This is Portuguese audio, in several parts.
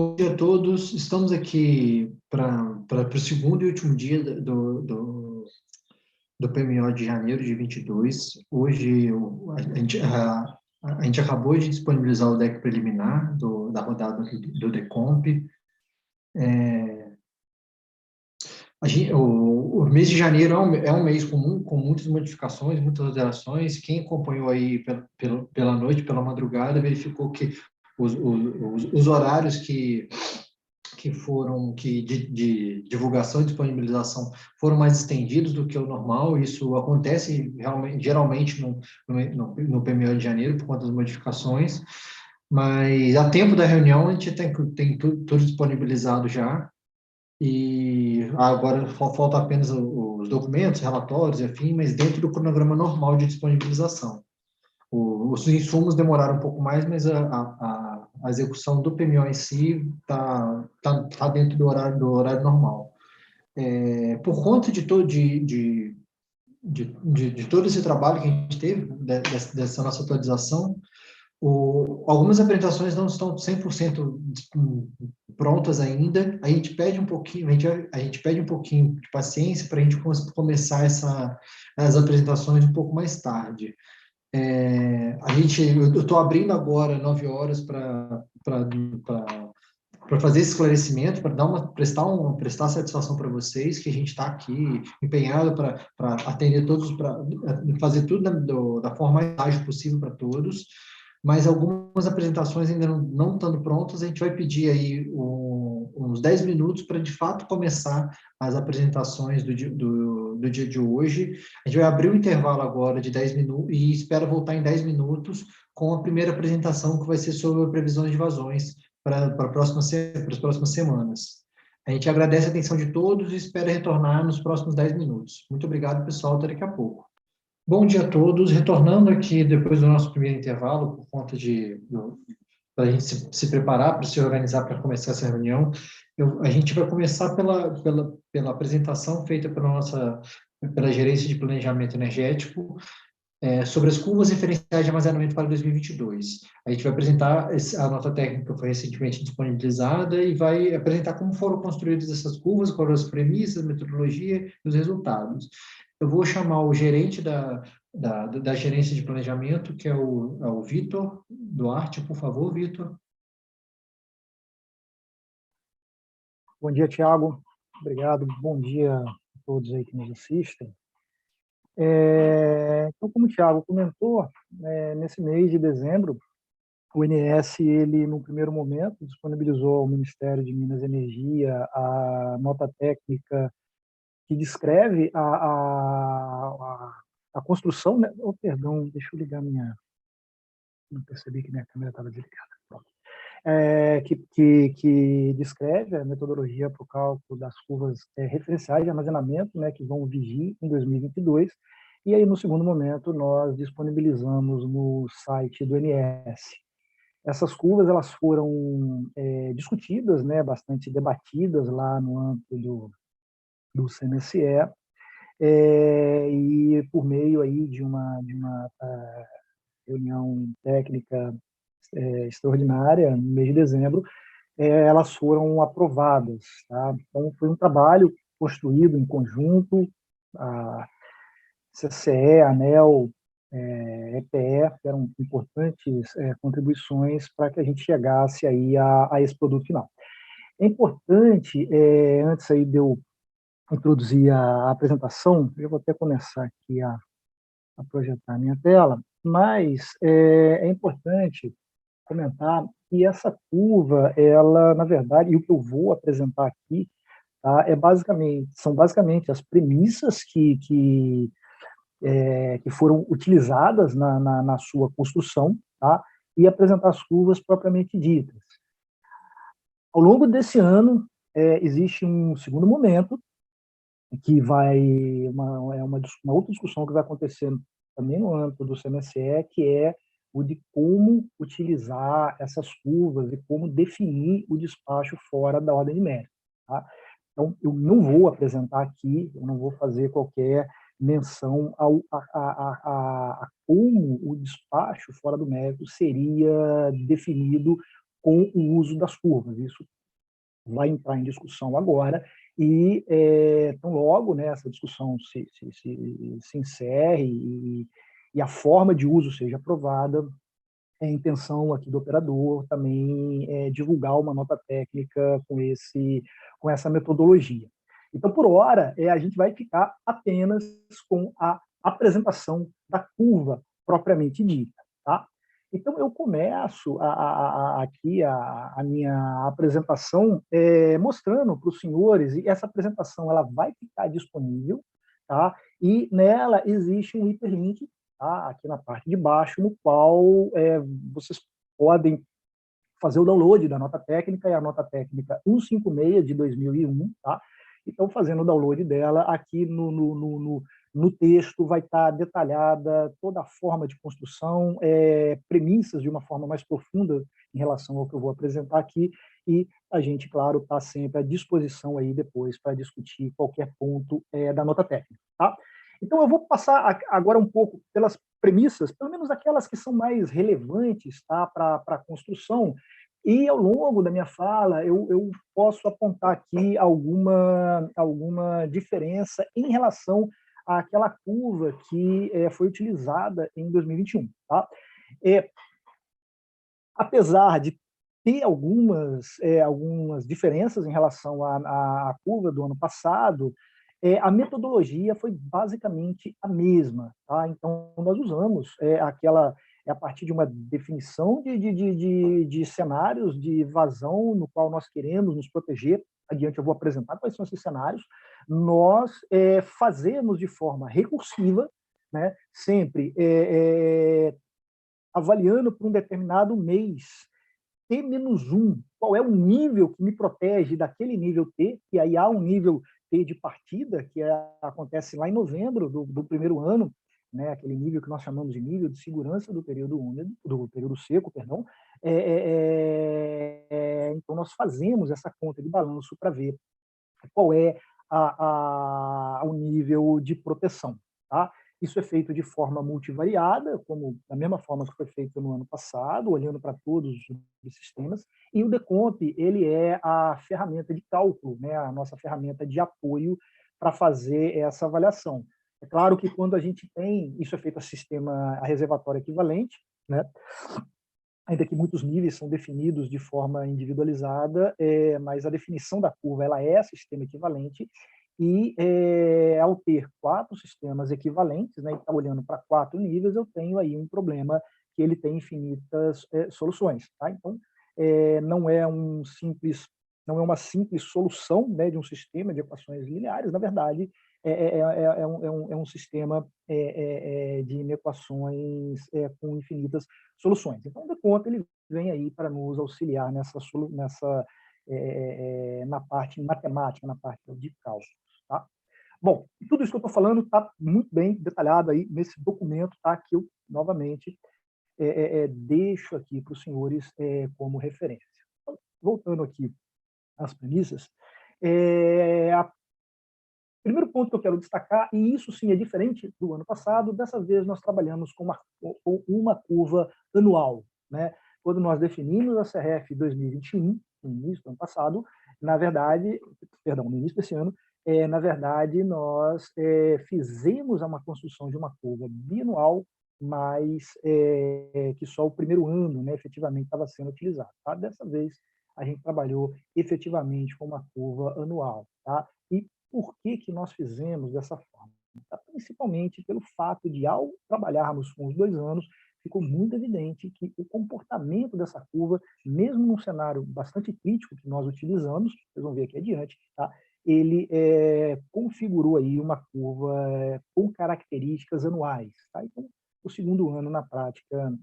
Bom dia a todos. Estamos aqui para o segundo e último dia do PMO de janeiro de 22. Hoje a gente acabou de disponibilizar o deck preliminar da rodada do Decomp. O mês de janeiro é um mês comum, com muitas modificações, muitas alterações. Quem acompanhou aí pela noite, pela madrugada, verificou que os horários de divulgação e disponibilização foram mais estendidos do que o normal. Isso acontece geralmente no PMO de janeiro por conta das modificações, mas a tempo da reunião a gente tem tudo disponibilizado já, e agora falta apenas os documentos, relatórios, enfim, mas dentro do cronograma normal de disponibilização. Os insumos demoraram um pouco mais, mas a execução do PMO em si tá dentro do horário normal. Por conta de todo esse trabalho que a gente teve, dessa nossa atualização, algumas apresentações não estão 100% prontas ainda. A gente pede um pouquinho, a gente pede um pouquinho de paciência para a gente começar as apresentações um pouco mais tarde. Eu estou abrindo agora 9 horas para fazer esse esclarecimento, para prestar satisfação para vocês, que a gente está aqui empenhado para atender todos, para fazer tudo da forma mais ágil possível para todos, mas algumas apresentações ainda não estando prontas. A gente vai pedir aí uns 10 minutos para, de fato, começar as apresentações do dia de hoje. A gente vai abrir o intervalo agora de 10 minutos e espera voltar em 10 minutos com a primeira apresentação, que vai ser sobre previsões de vazões para as próximas semanas. A gente agradece a atenção de todos e espera retornar nos próximos 10 minutos. Muito obrigado, pessoal. Até daqui a pouco. Bom dia a todos. Retornando aqui depois do nosso primeiro intervalo, por conta para a gente se preparar, para se organizar para começar essa reunião, a gente vai começar pela apresentação feita pela Gerência de Planejamento Energético, sobre as curvas referenciais de armazenamento para 2022. A gente vai apresentar a nota técnica que foi recentemente disponibilizada e vai apresentar como foram construídas essas curvas, quais foram as premissas, metodologia e os resultados. Eu vou chamar o gerente da gerência de planejamento, que é o Vitor Duarte. Por favor, Vitor. Bom dia, Tiago. Obrigado. Bom dia a todos aí que nos assistem. Então, como o Tiago comentou, nesse mês de dezembro, o INS, ele, no primeiro momento, disponibilizou ao Ministério de Minas e Energia a nota técnica que descreve a construção, né? Oh, perdão, deixa eu ligar minha... Não percebi que minha câmera estava desligada. Pronto. Que descreve a metodologia para o cálculo das curvas referenciais de armazenamento, né, que vão vigir em 2022. E aí, no segundo momento, nós disponibilizamos no site do INS. Essas curvas, elas foram discutidas, né, bastante debatidas lá no âmbito do CNSE, e por meio aí de uma reunião técnica extraordinária, no mês de dezembro, elas foram aprovadas. Tá? Então, foi um trabalho construído em conjunto, a CCE, a ANEEL, EPE, eram importantes contribuições para que a gente chegasse aí a esse produto final. É importante, antes aí de eu introduzir a apresentação, eu vou até começar aqui a projetar a minha tela, mas é importante comentar que essa curva, ela, na verdade, e o que eu vou apresentar aqui, tá, são basicamente as premissas que foram utilizadas na sua construção, tá, e apresentar as curvas propriamente ditas. Ao longo desse ano, existe um segundo momento, que uma outra discussão que vai acontecer também no âmbito do CNSE, que é o de como utilizar essas curvas e como definir o despacho fora da ordem de mérito. Tá? Então, eu não vou apresentar aqui, eu não vou fazer qualquer menção a como o despacho fora do mérito seria definido com o uso das curvas. Isso vai entrar em discussão agora e, tão logo, né, essa discussão se encerre e a forma de uso seja aprovada, é a intenção aqui do operador também divulgar uma nota técnica com essa metodologia. Então, por hora, a gente vai ficar apenas com a apresentação da curva propriamente dita. Tá? Então, eu começo aqui a minha apresentação mostrando para os senhores, e essa apresentação ela vai ficar disponível, tá? E nela existe um hiperlink, tá? Aqui na parte de baixo, no qual vocês podem fazer o download da nota técnica, é a nota técnica 156 de 2001, tá? Então, fazendo o download dela, aqui no texto vai estar detalhada toda a forma de construção, premissas de uma forma mais profunda em relação ao que eu vou apresentar aqui, e a gente, claro, está sempre à disposição aí depois para discutir qualquer ponto da nota técnica, tá? Então, eu vou passar agora um pouco pelas premissas, pelo menos aquelas que são mais relevantes, tá, para a construção, e ao longo da minha fala eu posso apontar aqui alguma diferença em relação àquela curva que foi utilizada em 2021. Tá? Apesar de ter algumas diferenças em relação à curva do ano passado, a metodologia foi basicamente a mesma. Tá? Então, nós usamos a partir de uma definição de cenários de vazão no qual nós queremos nos proteger. Adiante eu vou apresentar quais são esses cenários. Nós fazemos de forma recursiva, né, sempre avaliando por um determinado mês T-1, qual é o nível que me protege daquele nível T, e aí há um nível T de partida, que acontece lá em novembro do primeiro ano, né, aquele nível que nós chamamos de nível de segurança do período úmido, do período seco, perdão. Então, nós fazemos essa conta de balanço para ver qual é o nível de proteção. Tá? Isso é feito de forma multivariada, como da mesma forma que foi feito no ano passado, olhando para todos os sistemas. E o Decomp, ele é a ferramenta de cálculo, né, a nossa ferramenta de apoio para fazer essa avaliação. É claro que quando a gente tem, isso é feito a reservatório equivalente, né, ainda que muitos níveis são definidos de forma individualizada, mas a definição da curva ela é sistema equivalente, e ao ter 4 sistemas equivalentes, né, e estar olhando para 4 níveis, eu tenho aí um problema que ele tem infinitas soluções. Tá? Então, não é uma simples solução, né, de um sistema de equações lineares, na verdade, é um sistema de equações com infinitas soluções. Então, o Deconta ele vem aí para nos auxiliar na parte matemática, na parte de cálculo. Tá? Bom, tudo isso que eu estou falando está muito bem detalhado aí nesse documento, tá? Que eu, novamente, deixo aqui para os senhores como referência. Então, voltando aqui às premissas, o primeiro ponto que eu quero destacar, e isso sim é diferente do ano passado, dessa vez nós trabalhamos com uma curva anual. Né? Quando nós definimos a CRF 2021, no início do ano passado, na verdade, no início desse ano, na verdade, nós fizemos uma construção de uma curva bianual, mas que só o primeiro ano, né, efetivamente estava sendo utilizado. Tá? Dessa vez, a gente trabalhou efetivamente com uma curva anual. Tá? E por que nós fizemos dessa forma? Tá? Principalmente pelo fato de, ao trabalharmos com os 2 anos, ficou muito evidente que o comportamento dessa curva, mesmo num cenário bastante crítico que nós utilizamos, vocês vão ver aqui adiante, tá? Ele configurou aí uma curva com características anuais. Tá? Então, o segundo ano, na prática,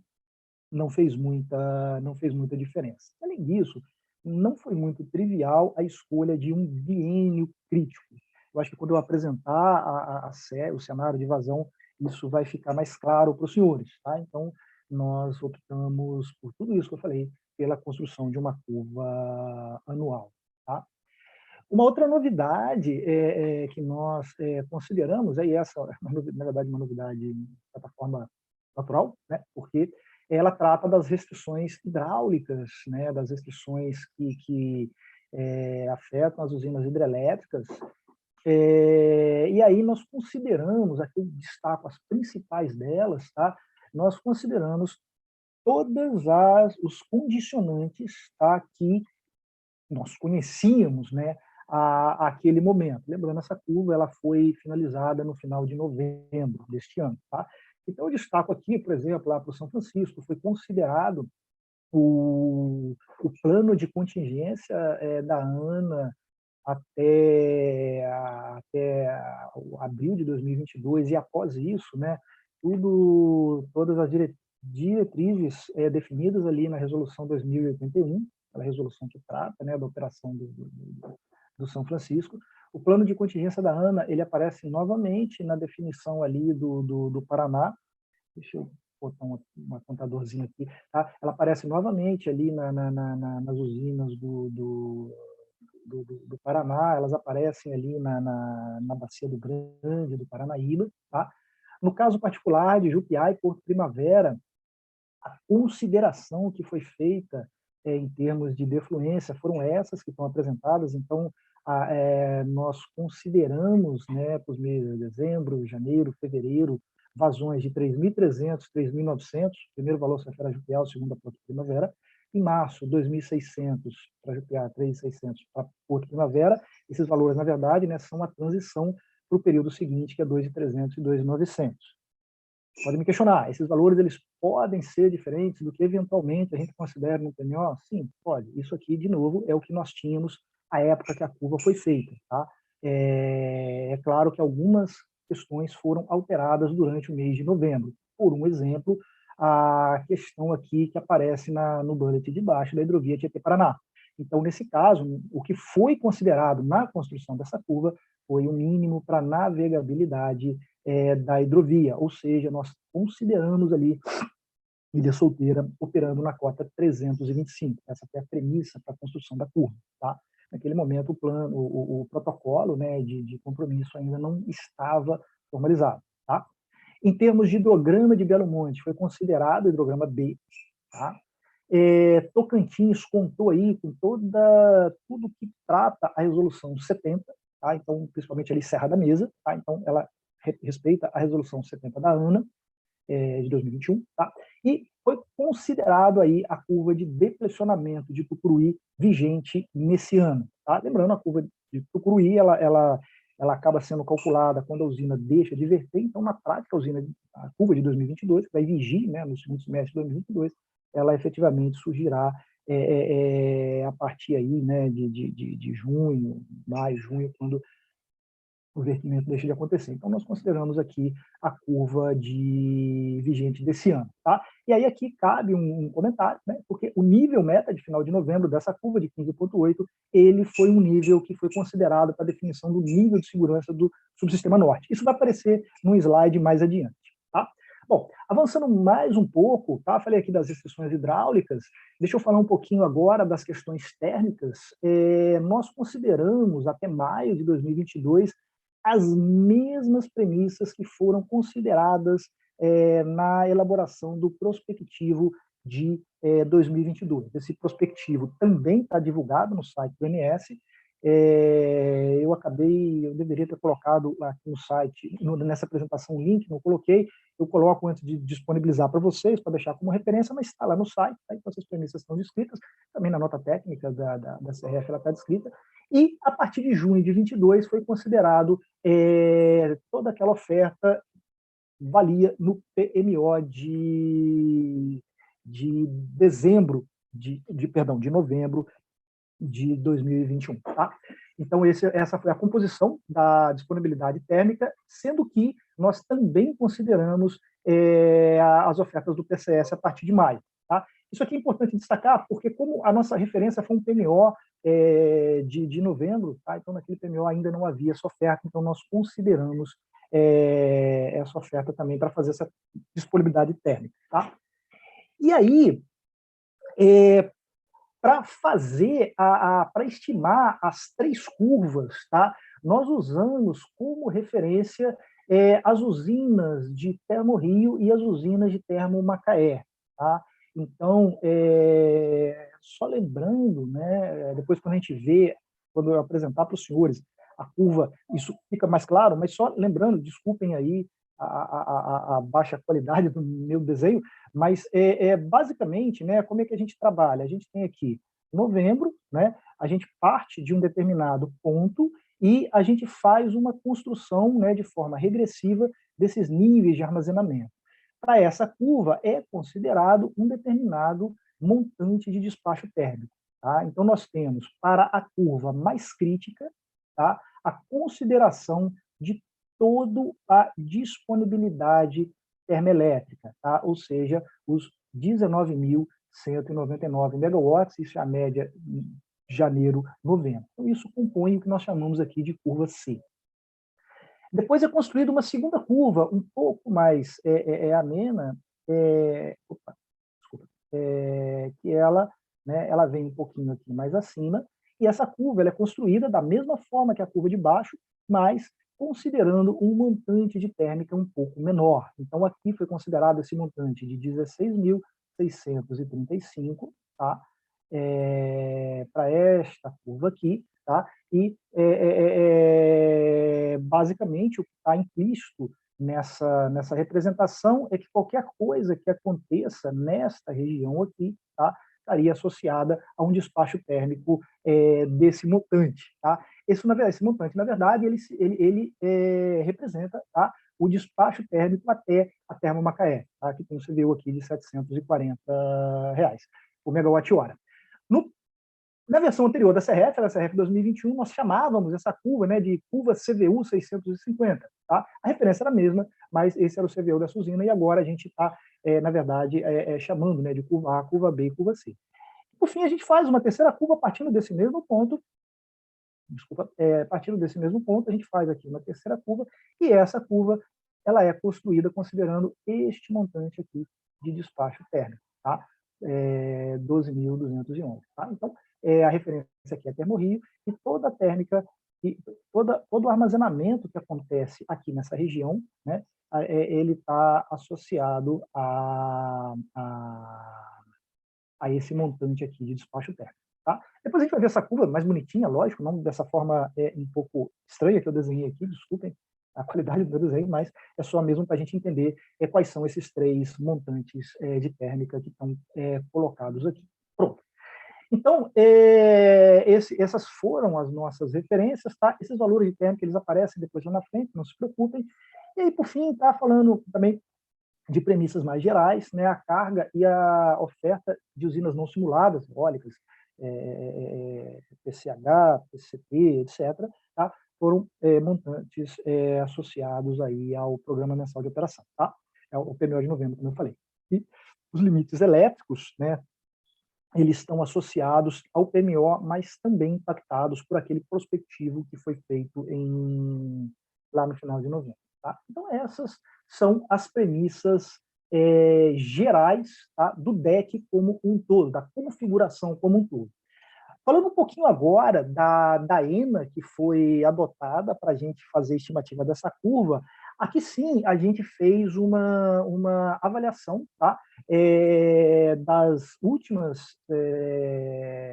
não fez muita diferença. Além disso, não foi muito trivial a escolha de um biênio crítico. Eu acho que quando eu apresentar o cenário de vazão, isso vai ficar mais claro para os senhores. Tá? Então, nós optamos por tudo isso que eu falei, pela construção de uma curva anual. Tá? Uma outra novidade que nós consideramos, e essa, na verdade, uma novidade de plataforma natural, né? Porque ela trata das restrições hidráulicas, né, das restrições que afetam as usinas hidrelétricas. E aí nós consideramos, aqui eu destaco as principais delas, tá? Nós consideramos todas os condicionantes, tá, que nós conhecíamos, né, aquele momento. Lembrando, essa curva ela foi finalizada no final de novembro deste ano. Tá? Então, eu destaco aqui, por exemplo, lá para o São Francisco, foi considerado o plano de contingência da ANA até abril de 2022, e após isso, né, todas as diretrizes definidas ali na Resolução 2081, aquela resolução que trata, né, da operação do São Francisco. O plano de contingência da ANA, ele aparece novamente na definição ali do Paraná. Deixa eu botar uma contadorzinha aqui. Tá? Ela aparece novamente ali nas usinas do Paraná, elas aparecem ali na Bacia do Grande, do Paranaíba. Tá? No caso particular de Jupiá e Porto Primavera, a consideração que foi feita em termos de defluência foram essas que estão apresentadas. Então, nós consideramos, né, para os meses de dezembro, janeiro, fevereiro, vazões de 3.300, 3.900, primeiro valor Safra Jupiá, o segundo a Porto Primavera. Em março, 2.600 para Jupiá, 3.600 para Porto Primavera. Esses valores, na verdade, né, são a transição para o período seguinte, que é 2.300 e 2.900. Pode me questionar, esses valores eles podem ser diferentes do que eventualmente a gente considera no PMO? Sim, pode. Isso aqui, de novo, é o que nós tínhamos à época que a curva foi feita. Tá? É claro que algumas questões foram alteradas durante o mês de novembro. Por um exemplo, a questão aqui que aparece no bullet de baixo da hidrovia Tietê-Paraná. Então, nesse caso, o que foi considerado na construção dessa curva foi o mínimo para navegabilidade da hidrovia, ou seja, nós consideramos ali Ilha Solteira operando na cota 325. Essa foi a premissa para a construção da curva. Tá? Naquele momento, o protocolo, né, de compromisso ainda não estava formalizado. Tá? Em termos de hidrograma de Belo Monte, foi considerado o hidrograma B. Tá? Tocantins contou aí com tudo que trata a resolução 70, tá? Então, principalmente ali Serra da Mesa, tá? Então, ela respeita a resolução 70 da ANA, de 2021, tá? E foi considerado aí a curva de depressionamento de Tucuruí vigente nesse ano. Tá? Lembrando, a curva de Tucuruí, ela acaba sendo calculada quando a usina deixa de verter, então, na prática, a curva de 2022, que vai vigir, né, no segundo semestre de 2022, ela efetivamente surgirá a partir aí, né, de junho, maio, junho, quando o vertimento deixa de acontecer. Então, nós consideramos aqui a curva de vigente desse ano. Tá? E aí aqui cabe um comentário, né? Porque o nível meta de final de novembro dessa curva de 15,8, ele foi um nível que foi considerado para a definição do nível de segurança do subsistema norte. Isso vai aparecer num slide mais adiante. Tá? Bom, avançando mais um pouco, tá? Falei aqui das restrições hidráulicas, deixa eu falar um pouquinho agora das questões térmicas. Nós consideramos, até maio de 2022, as mesmas premissas que foram consideradas na elaboração do prospectivo de 2022. Esse prospectivo também está divulgado no site do INS. Eu deveria ter colocado aqui no site, nessa apresentação, o link, não coloquei, eu coloco antes de disponibilizar para vocês, para deixar como referência, mas está lá no site, tá? Então essas premissas estão descritas, também na nota técnica da CRF ela está descrita, e a partir de junho de 22 foi considerado toda aquela oferta valia no PMO de dezembro, de novembro de 2021. Tá? Então, essa foi a composição da disponibilidade térmica, sendo que nós também consideramos as ofertas do PCS a partir de maio. Tá? Isso aqui é importante destacar, porque como a nossa referência foi um PMO de novembro, tá? Então naquele PMO ainda não havia essa oferta, então nós consideramos essa oferta também para fazer essa disponibilidade térmica. Tá? E aí, para fazer, para estimar as três curvas, tá? Nós usamos como referência as usinas de Termorio e as usinas de Termomacaé. tá? Então, só lembrando, né, depois quando a gente vê, quando eu apresentar para os senhores a curva, isso fica mais claro, mas só lembrando, desculpem aí a baixa qualidade do meu desenho, mas basicamente, né, como é que a gente trabalha? A gente tem aqui novembro, né, a gente parte de um determinado ponto e a gente faz uma construção, né, de forma regressiva desses níveis de armazenamento. Para essa curva, é considerado um determinado montante de despacho térmico. Tá? Então, nós temos, para a curva mais crítica, tá, a consideração de toda a disponibilidade termoelétrica, tá? Ou seja, os 19.199 megawatts, isso é a média de janeiro, novembro. Então, isso compõe o que nós chamamos aqui de curva C. Depois é construída uma segunda curva, um pouco mais amena, opa, desculpa, que ela, né, ela vem um pouquinho aqui mais acima, e essa curva ela é construída da mesma forma que a curva de baixo, mas considerando um montante de térmica um pouco menor. Então, aqui foi considerado esse montante de 16.635, tá? Para esta curva aqui, tá? E basicamente o que está implícito nessa representação é que qualquer coisa que aconteça nesta região aqui, tá, estaria associada a um despacho térmico desse montante. Tá? Esse montante, na verdade, ele representa, tá, o despacho térmico até a Termomacaé, tá, que tem um CBU aqui de R$ 740 por megawatt-hora. Na versão anterior da CRF, da CRF 2021, nós chamávamos essa curva, né, de curva CVU 650. Tá? A referência era a mesma, mas esse era o CVU dessa usina, e agora a gente está, na verdade, chamando, né, de curva A, curva B e curva C. Por fim, a gente faz uma terceira curva partindo desse mesmo ponto, partindo desse mesmo ponto, a gente faz aqui uma terceira curva, e essa curva ela é construída considerando este montante aqui de despacho térmico, tá? 12.211. Tá? Então, a referência aqui é Termorrio, e toda a térmica, e todo o armazenamento que acontece aqui nessa região, né, ele está associado a esse montante aqui de despacho térmico. Tá? Depois a gente vai ver essa curva mais bonitinha, lógico, não dessa forma um pouco estranha que eu desenhei aqui, desculpem a qualidade do meu desenho, mas é só mesmo para a gente entender quais são esses três montantes de térmica que estão colocados aqui. Pronto. Então, essas foram as nossas referências, tá? Esses valores de térmica, eles aparecem depois lá na frente, não se preocupem. E aí, por fim, tá falando também de premissas mais gerais, né, a carga e a oferta de usinas não simuladas, eólicas, PCH, PCT, etc., tá? Foram montantes associados aí ao Programa Mensal de Operação, tá? É o PMO de novembro, como eu falei. E os limites elétricos, né, eles estão associados ao PMO, mas também impactados por aquele prospectivo que foi feito lá no final de novembro. Tá? Então, essas são as premissas gerais, tá, do DEC como um todo, da configuração como um todo. Falando um pouquinho agora da ENA, que foi adotada para a gente fazer a estimativa dessa curva, aqui sim a gente fez uma avaliação, tá,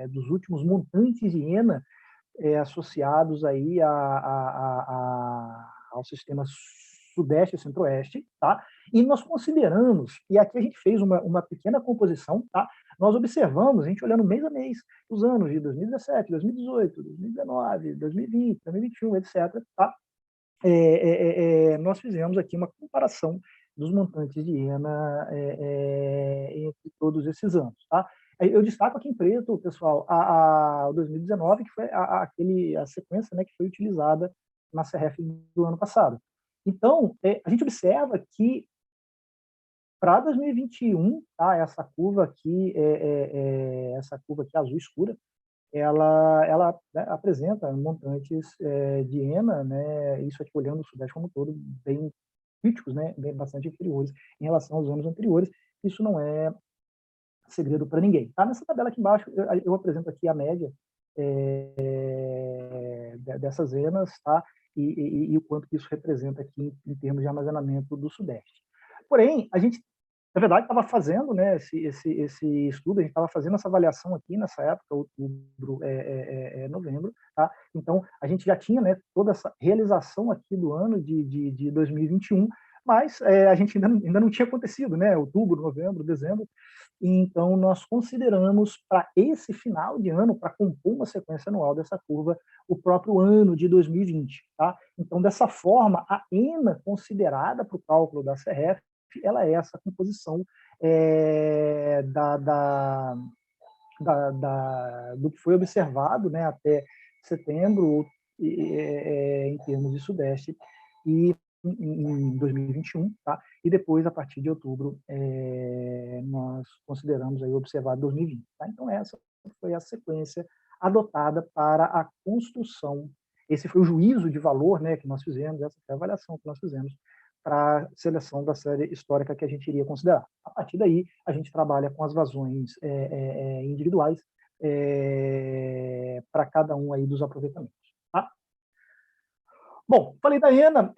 dos últimos montantes de ENA associados aí ao sistema Sudeste e Centro-Oeste, tá? E nós consideramos, e aqui a gente fez uma pequena composição, tá? Nós observamos, a gente olhando mês a mês, os anos de 2017, 2018, 2019, 2020, 2021, etc., tá? Nós fizemos aqui uma comparação dos montantes de ENA entre todos esses anos, tá? Eu destaco aqui em preto, pessoal, a 2019, que foi a sequência, né, que foi utilizada na CRF do ano passado. Então, a gente observa que para 2021, tá, essa curva aqui azul escura, ela né, apresenta montantes de ENA, né, isso aqui olhando o Sudeste como um todo, bem críticos, né, bem bastante inferiores em relação aos anos anteriores. Isso não é segredo para ninguém. Tá? Nessa tabela aqui embaixo, eu apresento aqui a média dessas ENAs, tá? E o quanto que isso representa aqui em termos de armazenamento do Sudeste. Porém, a gente Na verdade, estava fazendo, né, esse estudo, a gente estava fazendo essa avaliação aqui nessa época, outubro, novembro, tá? Então, a gente já tinha, né, toda essa realização aqui do ano de 2021, mas a gente ainda não tinha acontecido, né, outubro, novembro, dezembro, e então nós consideramos para esse final de ano, para compor uma sequência anual dessa curva, o próprio ano de 2020, tá? Então, dessa forma, a ENA considerada para o cálculo da CRF, ela é essa composição do que foi observado, né, até setembro, em termos de Sudeste, e em 2021, tá? E depois, a partir de outubro, nós consideramos aí observado 2020. Tá? Então, essa foi a sequência adotada para a construção. Esse foi o juízo de valor, né, que nós fizemos, essa foi a avaliação que nós fizemos para a seleção da série histórica que a gente iria considerar. A partir daí, a gente trabalha com as vazões individuais para cada um aí dos aproveitamentos. Tá? Bom, falei da ENA,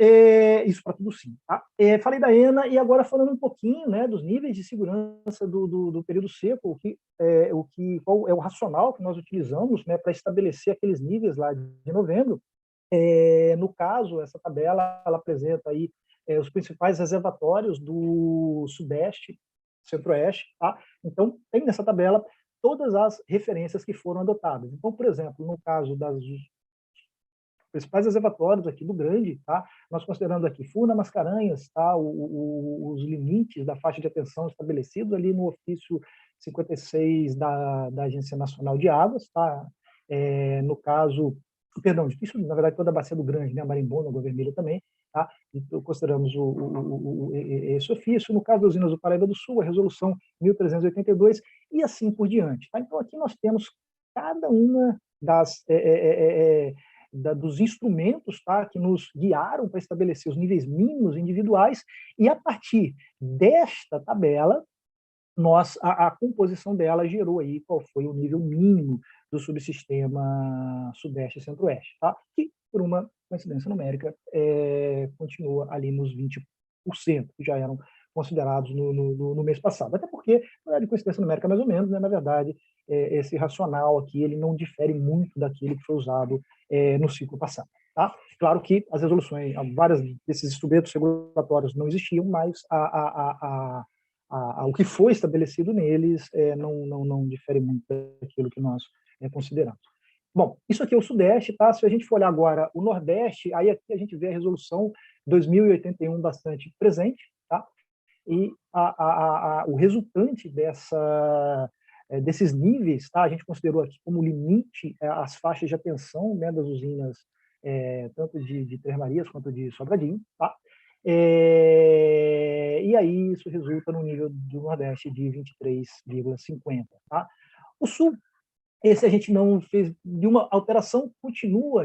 isso para tudo sim. Tá? Falei da ENA e agora falando um pouquinho, né, dos níveis de segurança do período seco, qual é o racional que nós utilizamos, né, para estabelecer aqueles níveis lá de novembro. No caso, essa tabela ela apresenta aí os principais reservatórios do Sudeste, Centro-Oeste. Tá? Então, tem nessa tabela todas as referências que foram adotadas. Então, por exemplo, no caso das principais reservatórios aqui do Grande, tá? Nós considerando aqui Furna, Mascarenhas, tá? Os limites da faixa de atenção estabelecidos ali no ofício 56 da Agência Nacional de Águas, tá? No caso, perdão, isso na verdade toda a bacia do Grande, né? Marimbona, Água Vermelha também, tá? Então, consideramos esse ofício. No caso das usinas do Paraíba do Sul, a resolução 1382 e assim por diante, tá? Então aqui nós temos cada uma dos instrumentos, tá, que nos guiaram para estabelecer os níveis mínimos individuais, e a partir desta tabela, a composição dela gerou aí qual foi o nível mínimo do subsistema Sudeste e Centro-Oeste, tá? Que, por uma coincidência numérica, continua ali nos 20%, que já eram considerados no mês passado. Até porque, na verdade, coincidência numérica mais ou menos, né, na verdade, esse racional aqui ele não difere muito daquele que foi usado no ciclo passado. Tá? Claro que as resoluções, vários desses instrumentos regulatórios não existiam, mas o que foi estabelecido neles não difere muito daquilo que nós consideramos. Bom, isso aqui é o Sudeste, tá? Se a gente for olhar agora o Nordeste, aí aqui a gente vê a resolução 2081 bastante presente, tá? E o resultante desses níveis, tá? A gente considerou aqui como limite as faixas de atenção, né, das usinas, tanto de Três Marias quanto de Sobradinho, tá? E aí isso resulta no nível do Nordeste de 23,50. Tá? O Sul, esse a gente não fez nenhuma alteração, a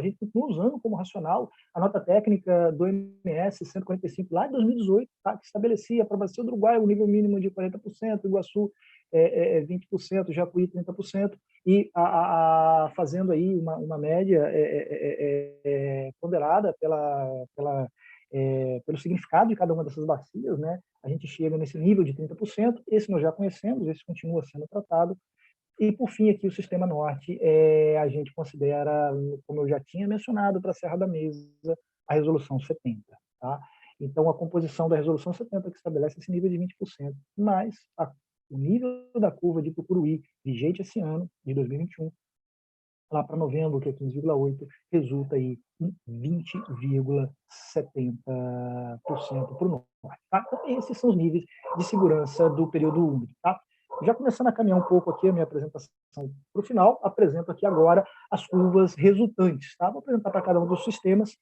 gente continua usando como racional a nota técnica do MS 145 lá de 2018, tá? Que estabelecia para a Bacia do Uruguai o nível mínimo de 40%, Iguaçu 20%, Jacuí 30%, e fazendo aí uma média ponderada pelo significado de cada uma dessas bacias, né? A gente chega nesse nível de 30%, esse nós já conhecemos, esse continua sendo tratado. E, por fim, aqui o Sistema Norte, a gente considera, como eu já tinha mencionado, para a Serra da Mesa, a Resolução 70. Tá? Então, a composição da Resolução 70 que estabelece esse nível de 20%, mas o nível da curva de Tucuruí, vigente esse ano, de 2021, lá para novembro, que é 15,8%, resulta aí em 20,70% para o norte. Tá? Então, esses são os níveis de segurança do período úmido. Tá? Já começando a caminhar um pouco aqui a minha apresentação para o final, apresento aqui agora as curvas resultantes. Tá? Vou apresentar para cada um dos sistemas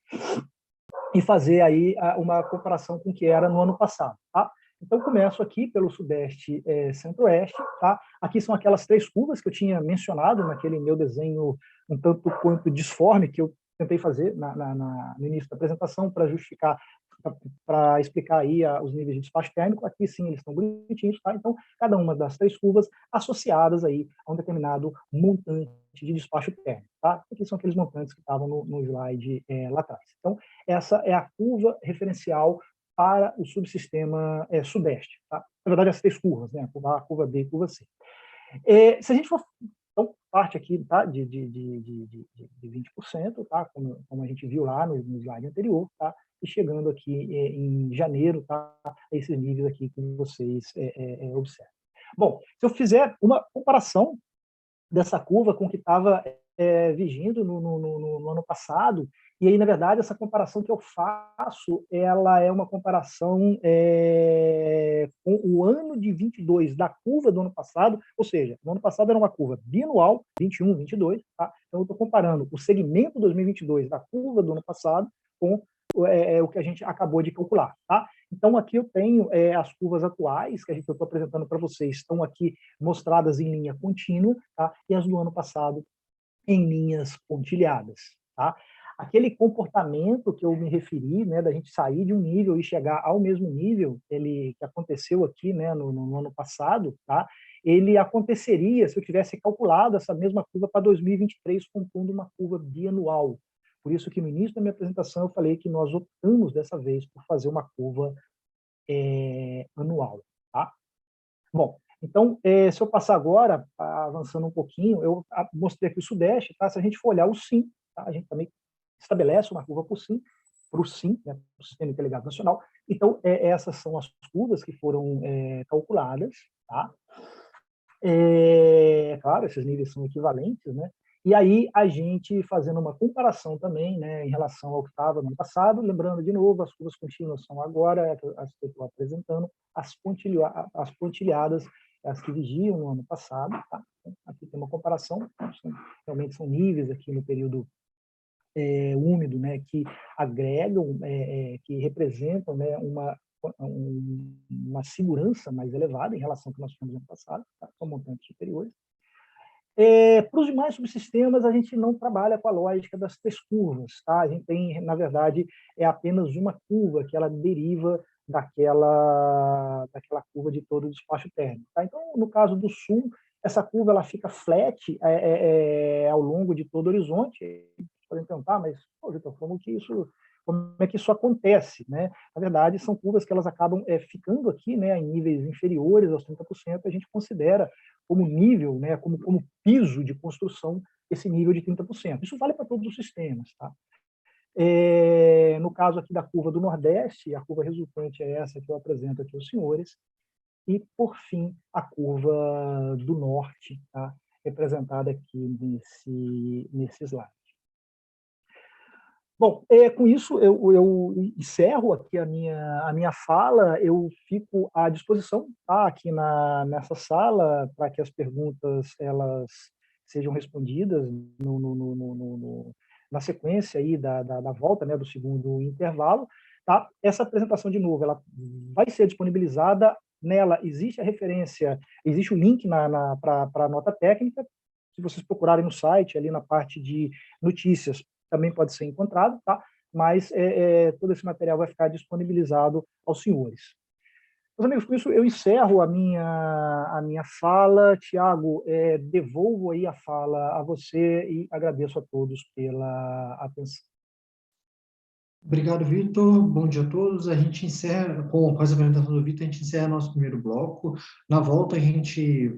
e fazer aí uma comparação com o que era no ano passado. Tá? Então, começo aqui pelo Sudeste Centro-Oeste. Tá? Aqui são aquelas 3 curvas que eu tinha mencionado naquele meu desenho um tanto quanto disforme que eu tentei fazer no início da apresentação para justificar, para explicar aí os níveis de despacho térmico. Aqui sim eles estão bonitinhos, tá? Então cada uma das 3 curvas associadas aí a um determinado montante de despacho térmico, tá? Aqui são aqueles montantes que estavam no slide lá atrás. Então essa é a curva referencial para o subsistema Sudeste. Tá? Na verdade, as 3 curvas, né? A curva A, a curva B e a curva C. Se a gente for, então, parte aqui, tá, de 20%, tá, como a gente viu lá no slide anterior, tá, e chegando aqui em janeiro, tá, a esses níveis aqui que vocês observam. Bom, se eu fizer uma comparação dessa curva com o que estava vigindo no ano passado, e aí, na verdade, essa comparação que eu faço, ela é uma comparação com o ano de 22 da curva do ano passado, ou seja, no ano passado era uma curva bianual, 21, 22, tá? Então eu estou comparando o segmento 2022 da curva do ano passado com o que a gente acabou de calcular, tá? Então aqui eu tenho as curvas atuais que eu estou apresentando para vocês, estão aqui mostradas em linha contínua, tá? E as do ano passado em linhas pontilhadas, tá? Aquele comportamento que eu me referi, né, da gente sair de um nível e chegar ao mesmo nível, que aconteceu aqui, né, no ano passado, tá? Ele aconteceria se eu tivesse calculado essa mesma curva para 2023, compondo uma curva bianual. Por isso que no início da minha apresentação eu falei que nós optamos dessa vez por fazer uma curva anual, tá? Bom, então, se eu passar agora, avançando um pouquinho, eu mostrei aqui o Sudeste, tá? Se a gente for olhar o SIM, tá? A gente também estabelece uma curva para o SIM, né? O Sistema Interligado Nacional. Então, essas são as curvas que foram calculadas, tá? Claro, esses níveis são equivalentes, né? E aí a gente fazendo uma comparação também, né, em relação ao que estava no ano passado, lembrando de novo, as curvas contínuas são agora as que eu estou apresentando, as pontilhadas, as que vigiam no ano passado, tá? Então, aqui tem uma comparação, realmente são níveis aqui no período úmido, né, que agregam, que representam, né, uma segurança mais elevada em relação ao que nós tivemos no ano passado, tá? São montantes superiores. Para os demais subsistemas, a gente não trabalha com a lógica das 3 curvas. Tá? A gente tem, na verdade, apenas uma curva que ela deriva daquela curva de todo o despacho térmico. Tá? Então, no caso do Sul, essa curva ela fica flat ao longo de todo o horizonte. Vocês podem perguntar, mas, Vitor, como é que isso acontece? Né? Na verdade, são curvas que elas acabam ficando aqui, né, em níveis inferiores aos 30%, a gente considera como nível, né, como piso de construção, esse nível de 30%. Isso vale para todos os sistemas. Tá? No caso aqui da curva do Nordeste, a curva resultante é essa que eu apresento aqui aos senhores, e, por fim, a curva do Norte, tá? Representada aqui nesse slide. Bom, com isso eu encerro aqui a minha fala, eu fico à disposição, tá, aqui nessa sala, para que as perguntas elas sejam respondidas na sequência aí da volta, né, do segundo intervalo. Tá? Essa apresentação, de novo, ela vai ser disponibilizada, nela existe a referência, existe o link para a nota técnica, se vocês procurarem no site, ali na parte de notícias, também pode ser encontrado, tá? Mas todo esse material vai ficar disponibilizado aos senhores. Meus amigos, com isso eu encerro a minha fala. Tiago, devolvo aí a fala a você e agradeço a todos pela atenção. Obrigado, Vitor. Bom dia a todos. A gente encerra, com essa apresentação do Vitor, a gente encerra nosso primeiro bloco. Na volta, a gente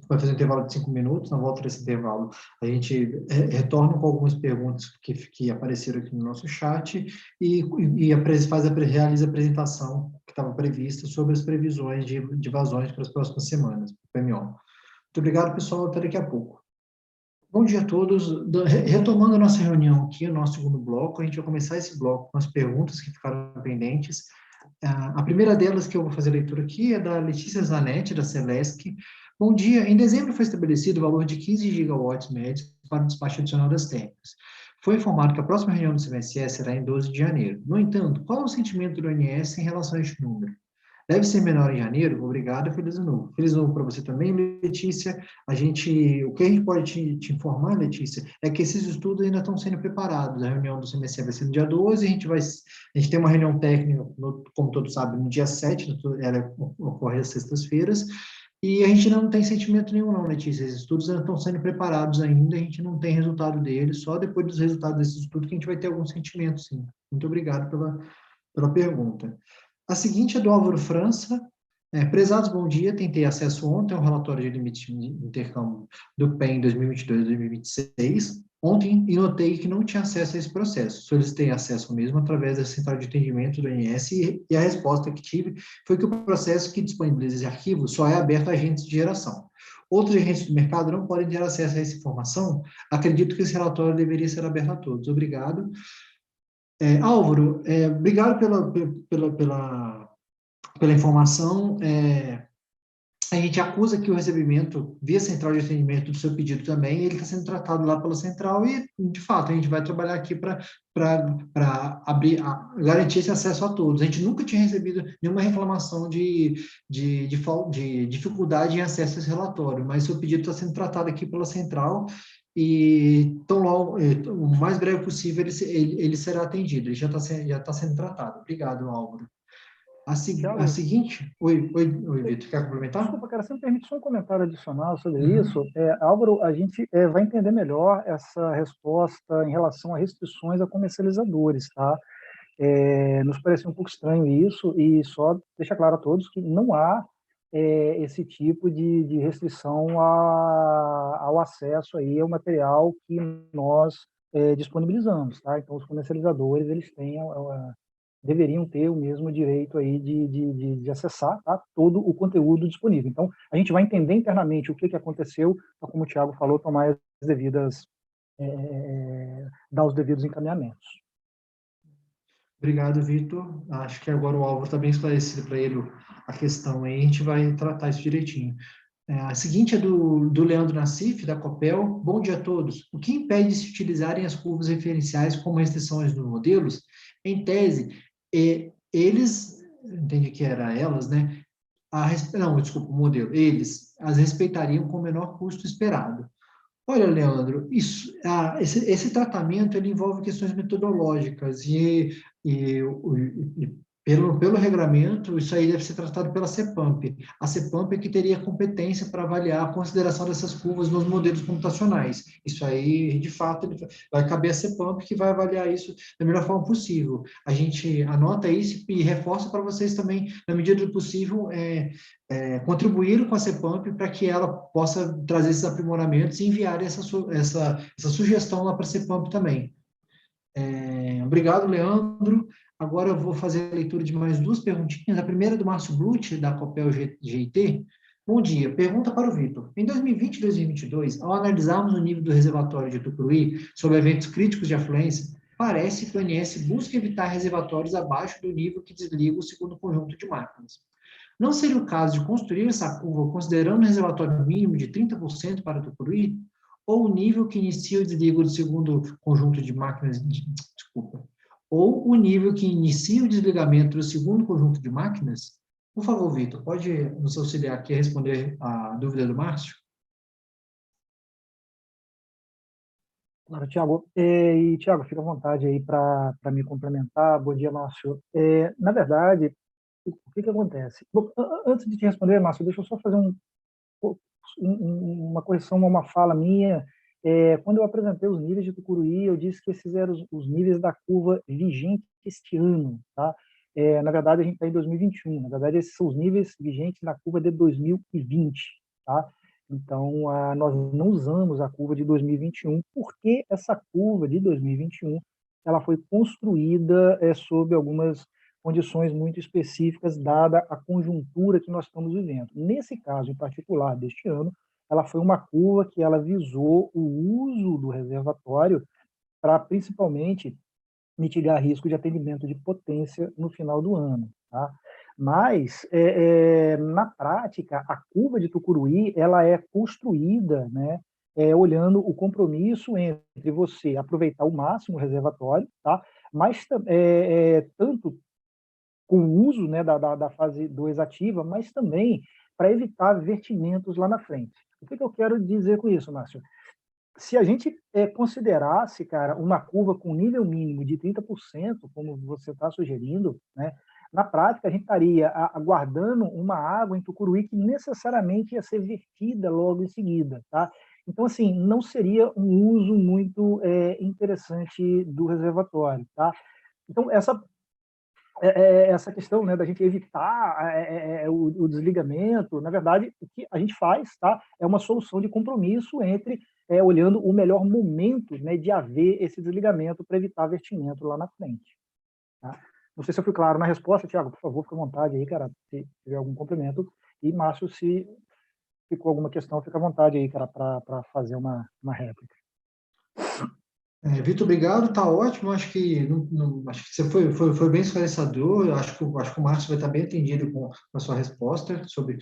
vai fazer um intervalo de 5 minutos. Na volta desse intervalo, a gente retorna com algumas perguntas que apareceram aqui no nosso chat e realiza a apresentação que estava prevista sobre as previsões de vazões para as próximas semanas, PMO. Muito obrigado, pessoal. Até daqui a pouco. Bom dia a todos. Retomando a nossa reunião aqui, o nosso segundo bloco, a gente vai começar esse bloco com as perguntas que ficaram pendentes. A primeira delas que eu vou fazer a leitura aqui é da Letícia Zanetti, da Celesc. Bom dia. Em dezembro foi estabelecido o valor de 15 gigawatts médios para o despacho adicional das térmicas. Foi informado que a próxima reunião do CMSE será em 12 de janeiro. No entanto, qual é o sentimento do ONS em relação a este número? Deve ser menor em janeiro? Obrigado, feliz ano novo. Feliz ano novo para você também, Letícia. O que a gente pode te informar, Letícia, é que esses estudos ainda estão sendo preparados. A reunião do CMSE vai ser no dia 12, a gente tem uma reunião técnica, como todos sabem, no dia 7, ela ocorre às sextas-feiras, e a gente não tem sentimento nenhum, não, Letícia. Esses estudos ainda estão sendo preparados ainda, a gente não tem resultado deles, só depois dos resultados desses estudos que a gente vai ter algum sentimento, sim. Muito obrigado pela pergunta. A seguinte é do Álvaro França. Prezados, bom dia. Tentei acesso ontem ao relatório de limites de intercâmbio do PEN 2022 e 2026. Ontem, e notei que não tinha acesso a esse processo. Solicitei acesso mesmo através da central de atendimento do INS e a resposta que tive foi que o processo que disponibiliza esse arquivo só é aberto a agentes de geração. Outros agentes do mercado não podem ter acesso a essa informação. Acredito que esse relatório deveria ser aberto a todos. Obrigado. Álvaro, obrigado pela informação. A gente acusa que o recebimento via central de atendimento do seu pedido também, ele está sendo tratado lá pela central e, de fato, a gente vai trabalhar aqui para garantir esse acesso a todos. A gente nunca tinha recebido nenhuma reclamação de dificuldade em acesso a esse relatório, mas seu pedido está sendo tratado aqui pela central e tão logo, o mais breve possível ele será atendido, ele já tá sendo tratado. Obrigado, Álvaro. A Thiago, seguinte... Oi, Vitor, quer complementar? desculpa, cara, você me permite só um comentário adicional sobre isso? Uhum. Álvaro, a gente vai entender melhor essa resposta em relação a restrições a comercializadores, tá? Nos parece um pouco estranho isso, e só deixa claro a todos que não há esse tipo de restrição ao acesso aí ao material que nós disponibilizamos, tá? Então, os comercializadores, eles têm deveriam ter o mesmo direito aí de acessar, tá, todo o conteúdo disponível. Então, a gente vai entender internamente o que aconteceu, para, como o Thiago falou, tomar as devidas, dar os devidos encaminhamentos. Obrigado, Vitor. Acho que agora o Álvaro está bem esclarecido para ele a questão aí, a gente vai tratar isso direitinho. A seguinte é do Leandro Nassif, da Copel. Bom dia a todos. O que impede de se utilizarem as curvas referenciais como restrições dos modelos? Em tese, eles, entendi que era elas, né? Não, desculpa, o modelo. Eles as respeitariam com o menor custo esperado. Olha, Leandro, esse tratamento ele envolve questões metodológicas e pelo regramento, isso aí deve ser tratado pela CEPAMP. A CEPAMP é que teria competência para avaliar a consideração dessas curvas nos modelos computacionais. Isso aí, de fato, vai caber à CEPAMP que vai avaliar isso da melhor forma possível. A gente anota isso e reforça para vocês também, na medida do possível, contribuir com a CEPAMP para que ela possa trazer esses aprimoramentos e enviar essa sugestão lá para a CEPAMP também. Obrigado, Leandro. Agora eu vou fazer a leitura de mais duas perguntinhas. A primeira é do Márcio Blutti, da Copel GIT. Bom dia. Pergunta para o Vitor. Em 2020 e 2022, ao analisarmos o nível do reservatório de Tucuruí sobre eventos críticos de afluência, parece que o ONS busca evitar reservatórios abaixo do nível que desliga o segundo conjunto de máquinas. Não seria o caso de construir essa curva considerando o reservatório mínimo de 30% para Tucuruí? Ou o nível que inicia o desligo do segundo conjunto de máquinas, desculpa, ou o nível que inicia o desligamento do segundo conjunto de máquinas? Por favor, Vitor, pode nos auxiliar aqui a responder a dúvida do Márcio? Claro, Thiago. E, Thiago, fica à vontade aí para me complementar. Bom dia, Márcio. Na verdade, o que acontece? Bom, antes de te responder, Márcio, deixa eu só fazer uma correção a uma fala minha. Quando eu apresentei os níveis de Tucuruí, eu disse que esses eram os níveis da curva vigente este ano, tá? Na verdade, a gente está em 2021. Na verdade, esses são os níveis vigentes da curva de 2020, tá? Então, nós não usamos a curva de 2021, porque essa curva de 2021 ela foi construída sob algumas condições muito específicas, dada a conjuntura que nós estamos vivendo. Nesse caso, em particular, deste ano, ela foi uma curva que ela visou o uso do reservatório para, principalmente, mitigar risco de atendimento de potência no final do ano, tá? Mas, na prática, a curva de Tucuruí ela é construída, né, olhando o compromisso entre você aproveitar o máximo o reservatório, tá? Mas tanto com o uso, né, da fase 2 ativa, mas também para evitar vertimentos lá na frente. O que eu quero dizer com isso, Márcio? Se a gente considerasse, cara, uma curva com nível mínimo de 30%, como você está sugerindo, né, na prática a gente estaria aguardando uma água em Tucuruí que necessariamente ia ser vertida logo em seguida, tá? Então, assim, não seria um uso muito interessante do reservatório, tá? Então, essa questão, né, da gente evitar o desligamento. Na verdade, o que a gente faz, tá, é uma solução de compromisso entre olhando o melhor momento, né, de haver esse desligamento para evitar vertimento lá na frente. Tá? Não sei se eu fui claro na resposta, Thiago, por favor, fica à vontade aí, cara, se tiver algum complemento. E, Márcio, se ficou alguma questão, fica à vontade aí, cara, para fazer uma réplica. Vitor, obrigado, tá ótimo. Acho que, acho que você foi bem esclarecedor. Eu acho que o Márcio vai estar bem atendido com a sua resposta sobre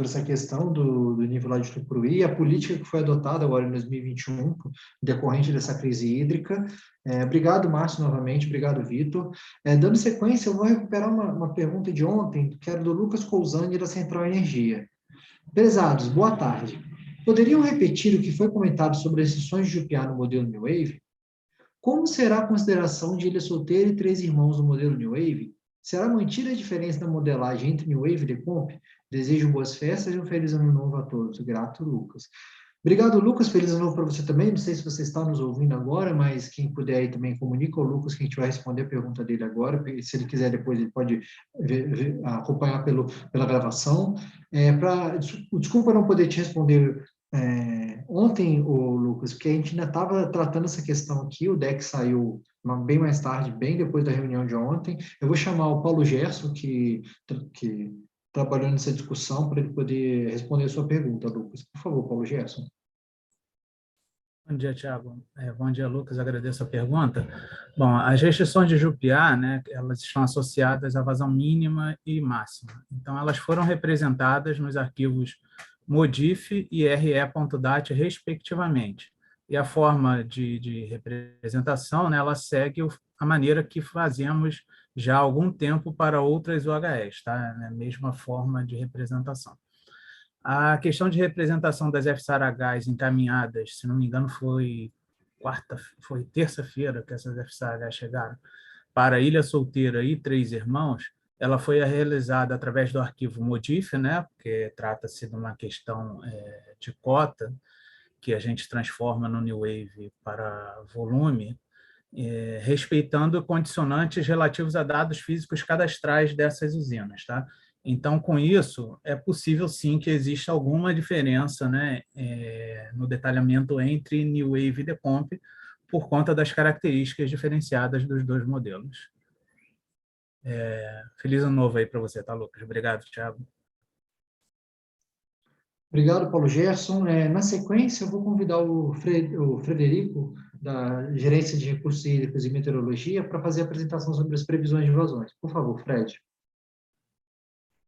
essa questão do nível lá de Tucuruí e a política que foi adotada agora em 2021, decorrente dessa crise hídrica. Obrigado, Márcio, novamente. Obrigado, Vitor. Dando sequência, eu vou recuperar uma pergunta de ontem, que era do Lucas Cousani, da Central Energia. Prezados, boa tarde. Poderiam repetir o que foi comentado sobre as sessões de Jupiá no modelo New Wave? Como será a consideração de Ilha Solteira e Três Irmãos no modelo New Wave? Será mantida a diferença na modelagem entre New Wave e Decomp? Desejo boas festas e um feliz ano novo a todos. Grato, Lucas. Obrigado, Lucas. Feliz ano novo para você também. Não sei se você está nos ouvindo agora, mas quem puder aí também comunica ao Lucas que a gente vai responder a pergunta dele agora. Se ele quiser depois, ele pode acompanhar pela gravação. Desculpa não poder te responder ontem, Lucas, porque a gente ainda estava tratando essa questão aqui. O deck saiu bem mais tarde, bem depois da reunião de ontem. Eu vou chamar o Paulo Gerson, que trabalhou nessa discussão, para ele poder responder a sua pergunta, Lucas. Por favor, Paulo Gerson. Bom dia, Thiago. Bom dia, Lucas. Agradeço a pergunta. Bom, as restrições de Jupiá, né, elas estão associadas à vazão mínima e máxima. Então, elas foram representadas nos arquivos MODIF e RE.DAT, respectivamente. E a forma de representação, né, ela segue a maneira que fazemos já há algum tempo para outras UHS, tá? É a mesma forma de representação. A questão de representação das FSARHs encaminhadas, se não me engano, foi terça-feira que essas FSARHs chegaram, para Ilha Solteira e Três Irmãos, ela foi realizada através do arquivo MODIF, né, porque trata-se de uma questão de cota, que a gente transforma no New Wave para volume, respeitando condicionantes relativos a dados físicos cadastrais dessas usinas, tá? Então, com isso, é possível sim que exista alguma diferença, né, no detalhamento entre New Wave e Decomp, por conta das características diferenciadas dos dois modelos. Feliz ano novo aí para você, tá, Lucas? Obrigado, Thiago. Obrigado, Paulo Gerson. Na sequência, eu vou convidar o Frederico, da Gerência de Recursos Hídricos e Meteorologia, para fazer a apresentação sobre as previsões de vazões. Por favor, Fred.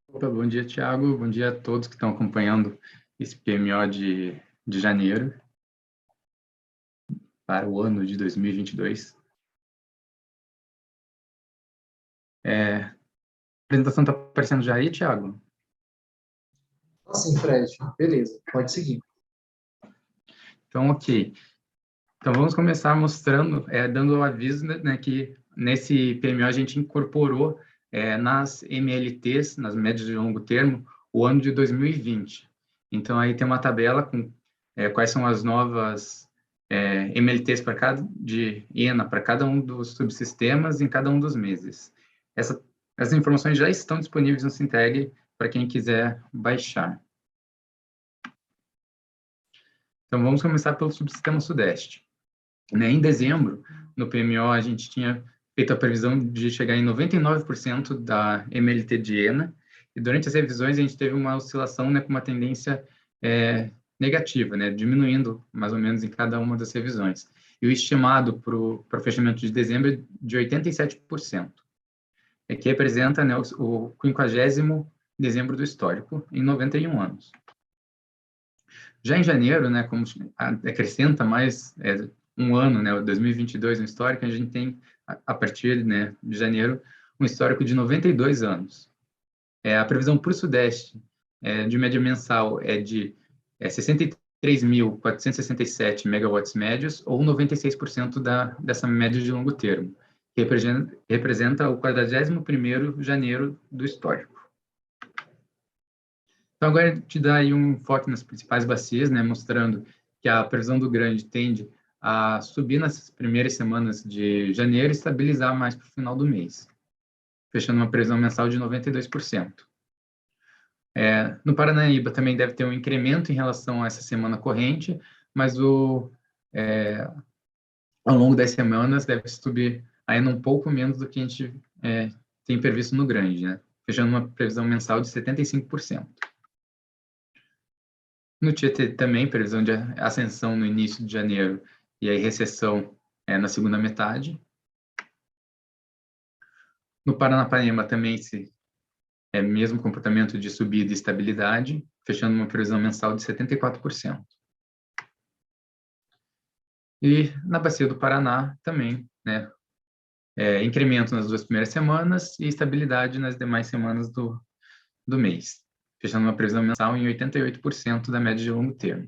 Opa, bom dia, Thiago. Bom dia a todos que estão acompanhando esse PMO de janeiro para o ano de 2022. A apresentação está aparecendo já aí, Thiago? Sim, Fred. Beleza, pode seguir. Então, ok. Então, vamos começar mostrando, dando o aviso, né, que nesse PMO a gente incorporou nas MLTs, nas médias de longo termo, o ano de 2020. Então, aí tem uma tabela com quais são as novas MLTs de ENA para cada um dos subsistemas em cada um dos meses. Essas informações já estão disponíveis no Sinteg para quem quiser baixar. Então, vamos começar pelo subsistema Sudeste. Em dezembro, no PMO, a gente tinha feito a previsão de chegar em 99% da MLT de ENA, e durante as revisões a gente teve uma oscilação, né, com uma tendência negativa, né, diminuindo mais ou menos em cada uma das revisões. E o estimado para o fechamento de dezembro é de 87%, que representa, né, o 50º dezembro do histórico, em 91 anos. Já em janeiro, né, como acrescenta mais um ano, né, 2022 no histórico, a gente tem, a partir, né, de janeiro, um histórico de 92 anos. A previsão para o Sudeste de média mensal é de 63.467 megawatts médios, ou 96% dessa média de longo termo, que representa o 41º janeiro do histórico. Então, agora a gente dá aí um enfoque nas principais bacias, né, mostrando que a previsão do Grande tende a subir nas primeiras semanas de janeiro e estabilizar mais para o final do mês. fechando uma previsão mensal de 92%. No Paranaíba também deve ter um incremento em relação a essa semana corrente, mas ao longo das semanas deve subir ainda um pouco menos do que a gente tem previsto no Grande, né? Fechando uma previsão mensal de 75%. No Tietê também, previsão de ascensão no início de janeiro e aí recessão na segunda metade. No Paranapanema também mesmo comportamento de subida e estabilidade, fechando uma previsão mensal de 74%. E na Bacia do Paraná também, né, incremento nas 2 primeiras semanas e estabilidade nas demais semanas do mês, fechando uma previsão mensal em 88% da média de longo termo.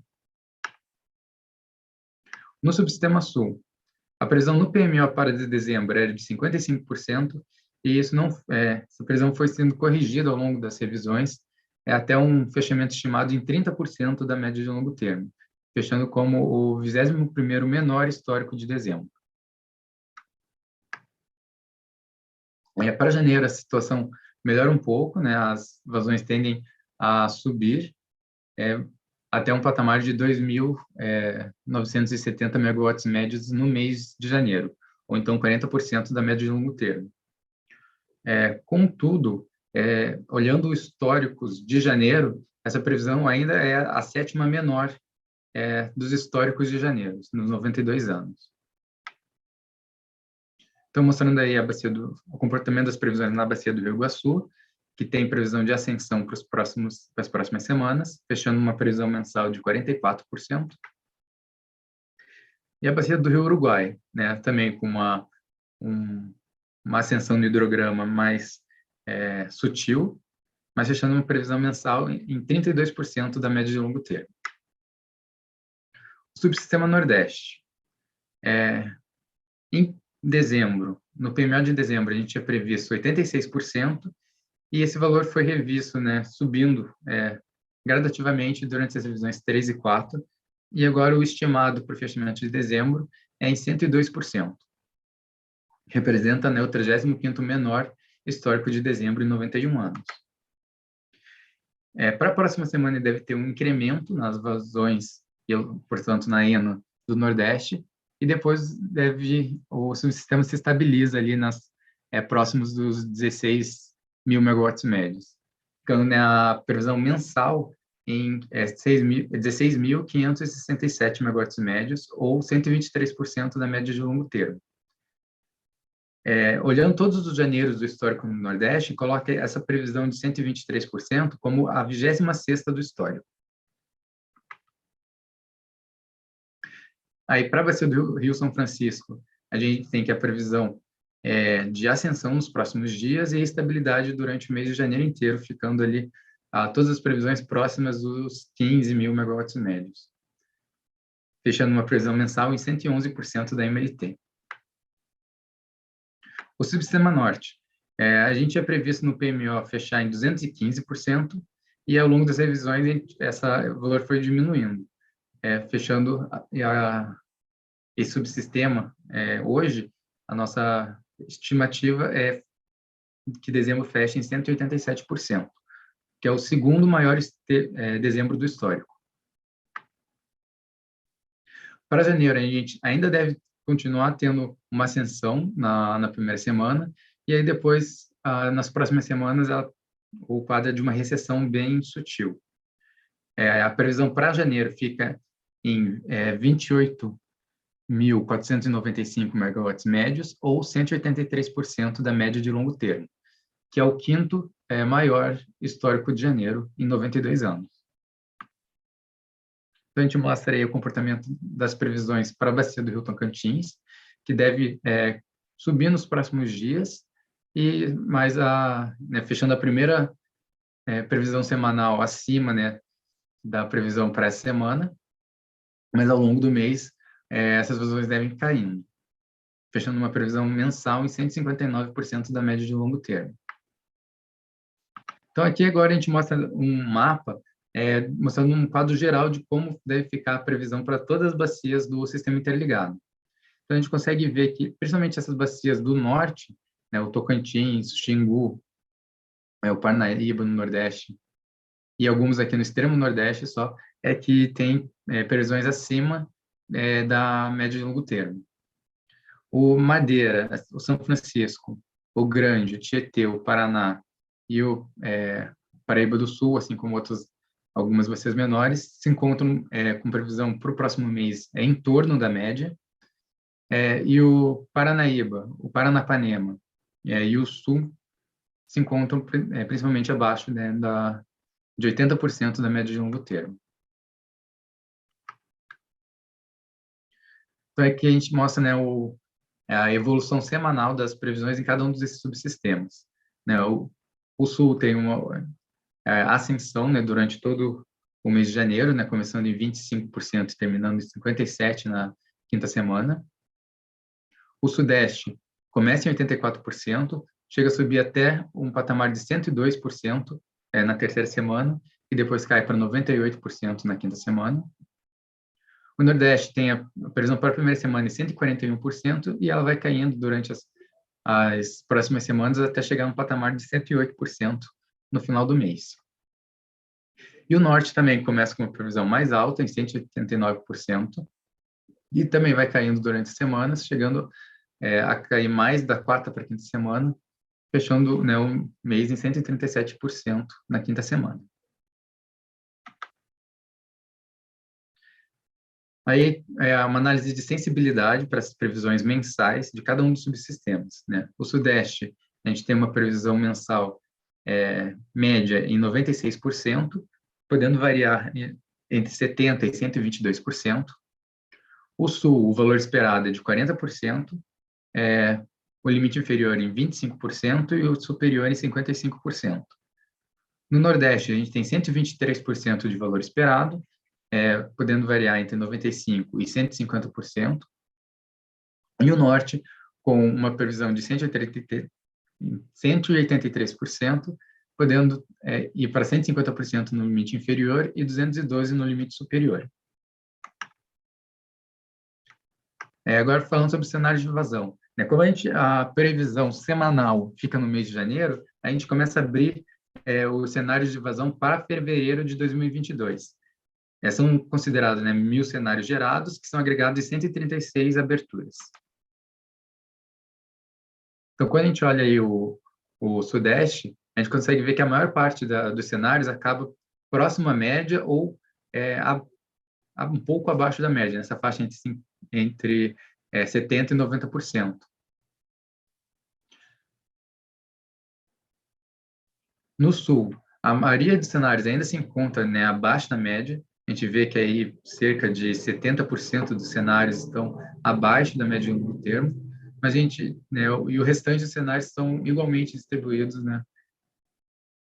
No Subsistema Sul, a previsão no PMO para dezembro era de 55%, e essa previsão foi sendo corrigida ao longo das revisões, até um fechamento estimado em 30% da média de longo termo, fechando como o 21º menor histórico de dezembro. Para janeiro, a situação melhora um pouco, né? As vazões tendem a subir até um patamar de 2.970 megawatts médios no mês de janeiro, ou então 40% da média de longo termo. Contudo, olhando os históricos de janeiro, essa previsão ainda é a 7ª menor dos históricos de janeiro, nos 92 anos. Então, mostrando aí o comportamento das previsões na Bacia do Rio Iguaçu, que tem previsão de ascensão para as próximas semanas, fechando uma previsão mensal de 44%. E a Bacia do Rio Uruguai, né, também com uma ascensão no hidrograma mais sutil, mas fechando uma previsão mensal em 32% da média de longo termo. O Subsistema Nordeste. Em dezembro, no PMO de dezembro, a gente tinha previsto 86%, e esse valor foi revisto, né, subindo gradativamente durante as revisões 3 e 4, e agora o estimado para o fechamento de dezembro é em 102%. Representa, né, o 35º menor histórico de dezembro em 91 anos. Para a próxima semana deve ter um incremento nas vazões, e, portanto, na ENA do Nordeste, e depois o subsistema se estabiliza ali próximos dos 16.000 megawatts médios, ficando, né, a previsão mensal em 16.567 megawatts médios, ou 123% da média de longo termo. Olhando todos os janeiros do histórico no Nordeste, coloca essa previsão de 123% como a 26ª do histórico. Aí, para a Bacia do Rio São Francisco, a gente tem que a previsão de ascensão nos próximos dias e estabilidade durante o mês de janeiro inteiro, ficando ali todas as previsões próximas dos 15.000 megawatts médios, fechando uma previsão mensal em 111% da MLT. O Subsistema Norte, a gente é previsto no PMO fechar em 215%, e ao longo das revisões esse valor foi diminuindo, fechando esse subsistema. Hoje, a nossa estimativa é que dezembro feche em 187%, que é o segundo maior dezembro do histórico. Para janeiro, a gente ainda deve continuar tendo uma ascensão na primeira semana, e aí depois, nas próximas semanas, o quadro é de uma recessão bem sutil. A previsão para janeiro fica em 28.495 megawatts médios, ou 183% da média de longo termo, que é o 5º maior histórico de janeiro em 92 anos. Então, a gente mostra aí o comportamento das previsões para a Bacia do Rio Tocantins, que deve subir nos próximos dias, e mais fechando a primeira previsão semanal acima, né, da previsão para essa semana, mas ao longo do mês essas vazões devem ir caindo, fechando uma previsão mensal em 159% da média de longo termo. Então, aqui agora a gente mostra um mapa mostrando um quadro geral de como deve ficar a previsão para todas as bacias do sistema interligado. Então, a gente consegue ver que, principalmente essas bacias do norte, né, o Tocantins, o Xingu, o Parnaíba no Nordeste, e alguns aqui no extremo Nordeste só, é que tem previsões acima da média de longo termo. O Madeira, o São Francisco, o Grande, o Tietê, o Paraná e o Paraíba do Sul, assim como algumas bacias menores, se encontram com previsão para o próximo mês em torno da média, e o Paranaíba, o Paranapanema e o Sul se encontram principalmente abaixo, né, de 80% da média de longo termo. Então, aqui a gente mostra, né, a evolução semanal das previsões em cada um desses subsistemas, né? O Sul tem uma ascensão, né, durante todo o mês de janeiro, né, começando em 25% e terminando em 57% na quinta semana. O Sudeste começa em 84%, chega a subir até um patamar de 102% na terceira semana, e depois cai para 98% na quinta semana. O Nordeste tem a previsão para a primeira semana em 141%, e ela vai caindo durante as próximas semanas até chegar no patamar de 108% no final do mês. E o Norte também começa com uma previsão mais alta, em 189%, e também vai caindo durante as semanas, chegando a cair mais da quarta para a quinta semana, fechando, né, o mês em 137% na quinta semana. Aí é uma análise de sensibilidade para essas previsões mensais de cada um dos subsistemas, né? O Sudeste, a gente tem uma previsão mensal média em 96%, podendo variar entre 70% e 122%. O Sul, o valor esperado é de 40%, o limite inferior em 25% e o superior em 55%. No Nordeste, a gente tem 123% de valor esperado, podendo variar entre 95% e 150%. E o Norte, com uma previsão de 183%, podendo ir para 150% no limite inferior e 212% no limite superior. Agora, falando sobre o cenário de vazão. Como a previsão semanal fica no mês de janeiro, a gente começa a abrir os cenários de vazão para fevereiro de 2022. São considerados 1.000 cenários gerados, que são agregados em 136 aberturas. Então, quando a gente olha aí o Sudeste, a gente consegue ver que a maior parte dos cenários acaba próximo à média ou um pouco abaixo da média, nessa faixa entre 70% e 90%. No Sul, a maioria dos cenários ainda se encontra abaixo da média. A gente vê que aí cerca de 70% dos cenários estão abaixo da média de longo termo, mas e o restante dos cenários estão igualmente distribuídos,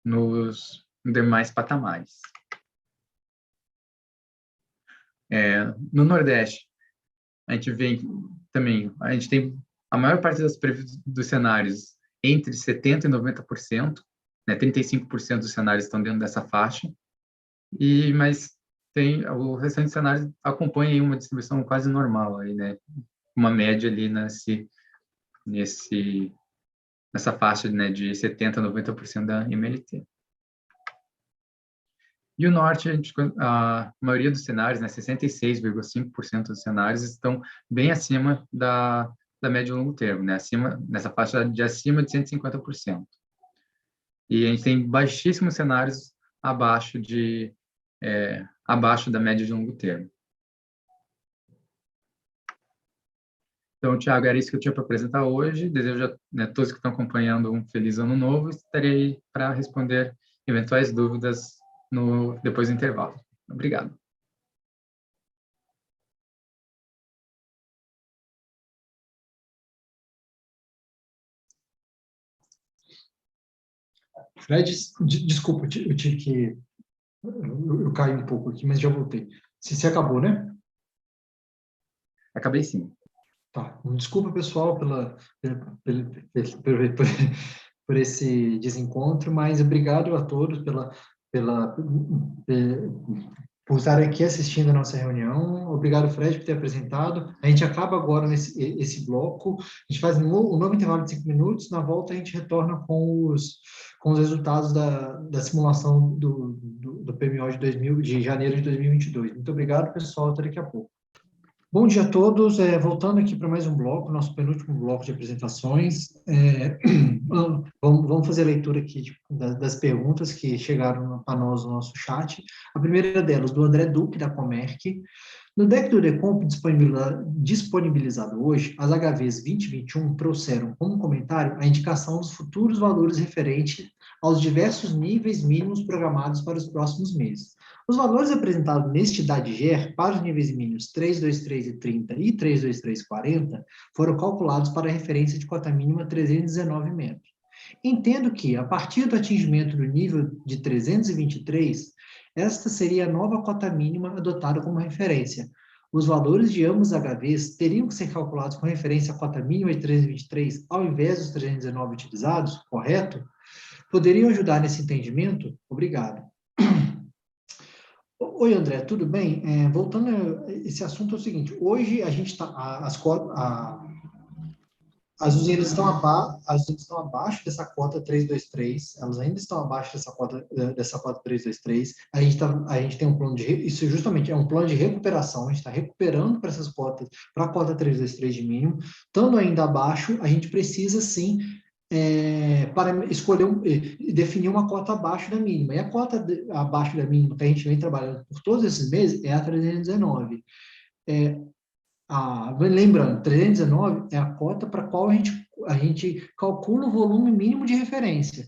nos demais patamares. No Nordeste, a gente vê também, a gente tem a maior parte dos cenários entre 70% e 90%, 35% dos cenários estão dentro dessa faixa, mas o restante dos cenários acompanha aí uma distribuição quase normal, aí, uma média ali nessa faixa de 70% a 90% da MLT. E o Norte, a maioria dos cenários, 66,5% dos cenários, estão bem acima da média de longo termo, nessa faixa de acima de 150%. E a gente tem baixíssimos cenários abaixo da média de longo termo. Então, Thiago, era isso que eu tinha para apresentar hoje. Desejo a todos que estão acompanhando um feliz ano novo. Estarei para responder eventuais dúvidas depois do intervalo. Obrigado. Fred, desculpa, eu tive que... Eu caí um pouco aqui, mas já voltei. Você acabou, né? Acabei sim. Tá. Desculpa, pessoal, por esse desencontro, mas obrigado a todos por estar aqui assistindo a nossa reunião. Obrigado, Fred, por ter apresentado. A gente acaba agora esse bloco. A gente faz um novo intervalo de 5 minutos. Na volta, a gente retorna com os resultados da simulação do PMO de janeiro de 2022. Muito obrigado, pessoal. Até daqui a pouco. Bom dia a todos. Voltando aqui para mais um bloco, nosso penúltimo bloco de apresentações. Vamos fazer a leitura aqui das perguntas que chegaram para nós no nosso chat. A primeira delas, do André Duque, da Comerc. No deck do Decomp disponibilizado hoje, as HVs 2021 trouxeram como comentário a indicação dos futuros valores referentes aos diversos níveis mínimos programados para os próximos meses. Os valores apresentados neste DADGER para os níveis mínimos 323 e 30 e 323 e 40 foram calculados para a referência de cota mínima 319 metros. Entendo que, a partir do atingimento do nível de 323, esta seria a nova cota mínima adotada como referência. Os valores de ambos HVs teriam que ser calculados com referência à cota mínima de 323 ao invés dos 319 utilizados, correto? Poderiam ajudar nesse entendimento? Obrigado. Oi, André, tudo bem? Voltando a esse assunto, é o seguinte, hoje a gente está, as usinas estão abaixo dessa cota 323, elas ainda estão abaixo dessa cota 323, a gente tem um plano isso justamente é um plano de recuperação, a gente está recuperando para essas cotas, para a cota 323 de mínimo, estando ainda abaixo, a gente precisa sim para definir uma cota abaixo da mínima. E a cota abaixo da mínima que a gente vem trabalhando por todos esses meses é a 319. Lembrando, 319 é a cota para a qual a gente calcula o volume mínimo de referência.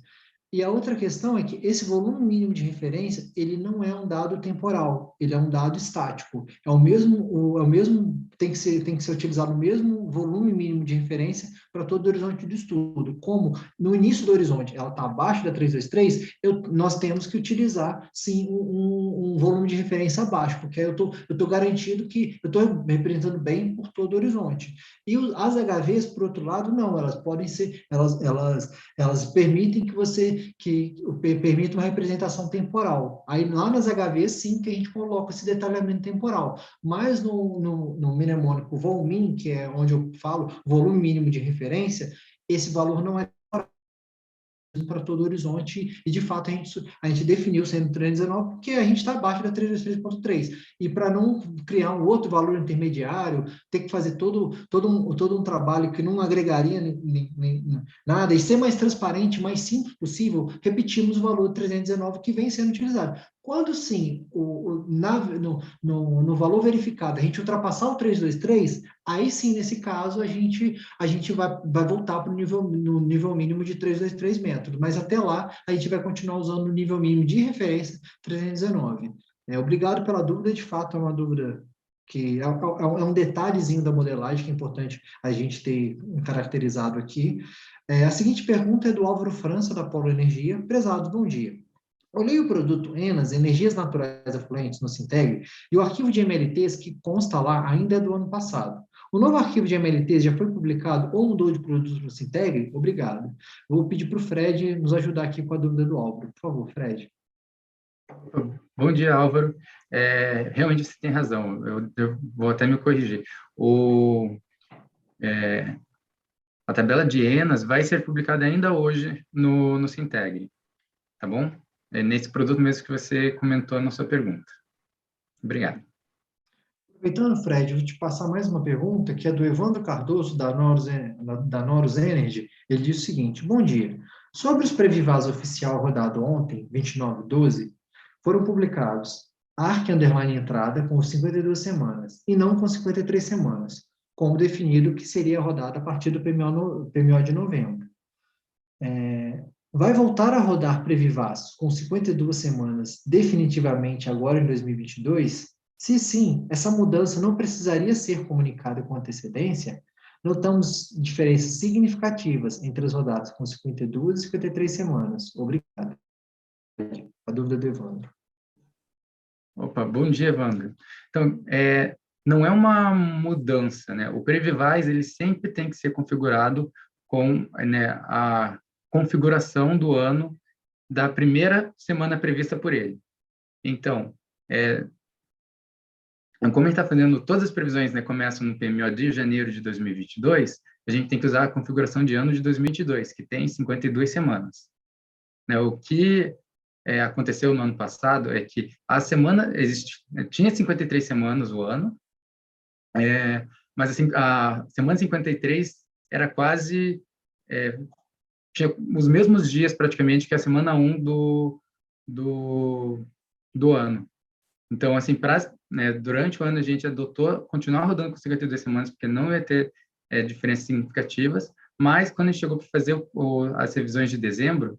E a outra questão é que esse volume mínimo de referência, ele não é um dado temporal, ele é um dado estático. Tem que ser utilizado o mesmo volume mínimo de referência para todo o horizonte do estudo. Como no início do horizonte ela está abaixo da 323, nós temos que utilizar, sim, um volume de referência abaixo, porque eu estou garantido que eu estou representando bem por todo o horizonte. E as HVs, por outro lado, não, elas podem ser, elas permitem permite uma representação temporal. Aí lá nas HVs, sim, que a gente coloca esse detalhamento temporal. Mas no mnemônico VOLMIN, que é onde eu falo volume mínimo de referência, esse valor não é para todo o horizonte, e de fato a gente definiu sendo 319 porque a gente está abaixo da 323.3, e para não criar um outro valor intermediário, ter que fazer todo um trabalho que não agregaria nada, e ser mais transparente, mais simples possível, repetimos o valor de 319 que vem sendo utilizado. Quando sim, no valor verificado, a gente ultrapassar o 323, aí sim, nesse caso, a gente vai voltar para no nível mínimo de 323 metros, mas até lá a gente vai continuar usando o nível mínimo de referência 319. Obrigado pela dúvida, de fato é uma dúvida que é um detalhezinho da modelagem que é importante a gente ter caracterizado aqui. A seguinte pergunta é do Álvaro França, da Polo Energia. Prezado, bom dia. Olhei o produto ENAS, Energias Naturais Afluentes, no Sintegre, e o arquivo de MLTs que consta lá ainda é do ano passado. O novo arquivo de MLTs já foi publicado ou mudou de produto no Sintegre? Obrigado. Vou pedir para o Fred nos ajudar aqui com a dúvida do Álvaro. Por favor, Fred. Bom dia, Álvaro. Realmente você tem razão, eu vou até me corrigir. A tabela de ENAS vai ser publicada ainda hoje no Sintegre, tá bom? É nesse produto mesmo que você comentou na sua pergunta. Obrigado. Aproveitando, Fred, eu vou te passar mais uma pergunta, que é do Evandro Cardoso, da Norus Energy. Ele diz o seguinte: bom dia. Sobre os Previvaz oficial rodado ontem, 29/12, foram publicados ARC underline entrada com 52 semanas e não com 53 semanas, como definido que seria rodada a partir do PMO de novembro. Vai voltar a rodar Previvaz com 52 semanas definitivamente agora em 2022? Se sim, essa mudança não precisaria ser comunicada com antecedência? Notamos diferenças significativas entre as rodadas com 52 e 53 semanas. Obrigado. A dúvida do Evandro. Opa, bom dia, Evandro. Então, não é uma mudança, né? O Previvaz, ele sempre tem que ser configurado com, né, a configuração do ano da primeira semana prevista por ele. Então, Então, como a gente está fazendo todas as previsões, né, começam no PMO de janeiro de 2022, a gente tem que usar a configuração de ano de 2022, que tem 52 semanas. Né, o que aconteceu no ano passado é que a semana tinha 53 semanas o ano, mas assim, a semana 53 era quase tinha os mesmos dias praticamente que a semana 1 do ano. Então, assim, durante o ano a gente adotou continuar rodando com 52 semanas, porque não ia ter diferenças significativas, mas quando a gente chegou para fazer as revisões de dezembro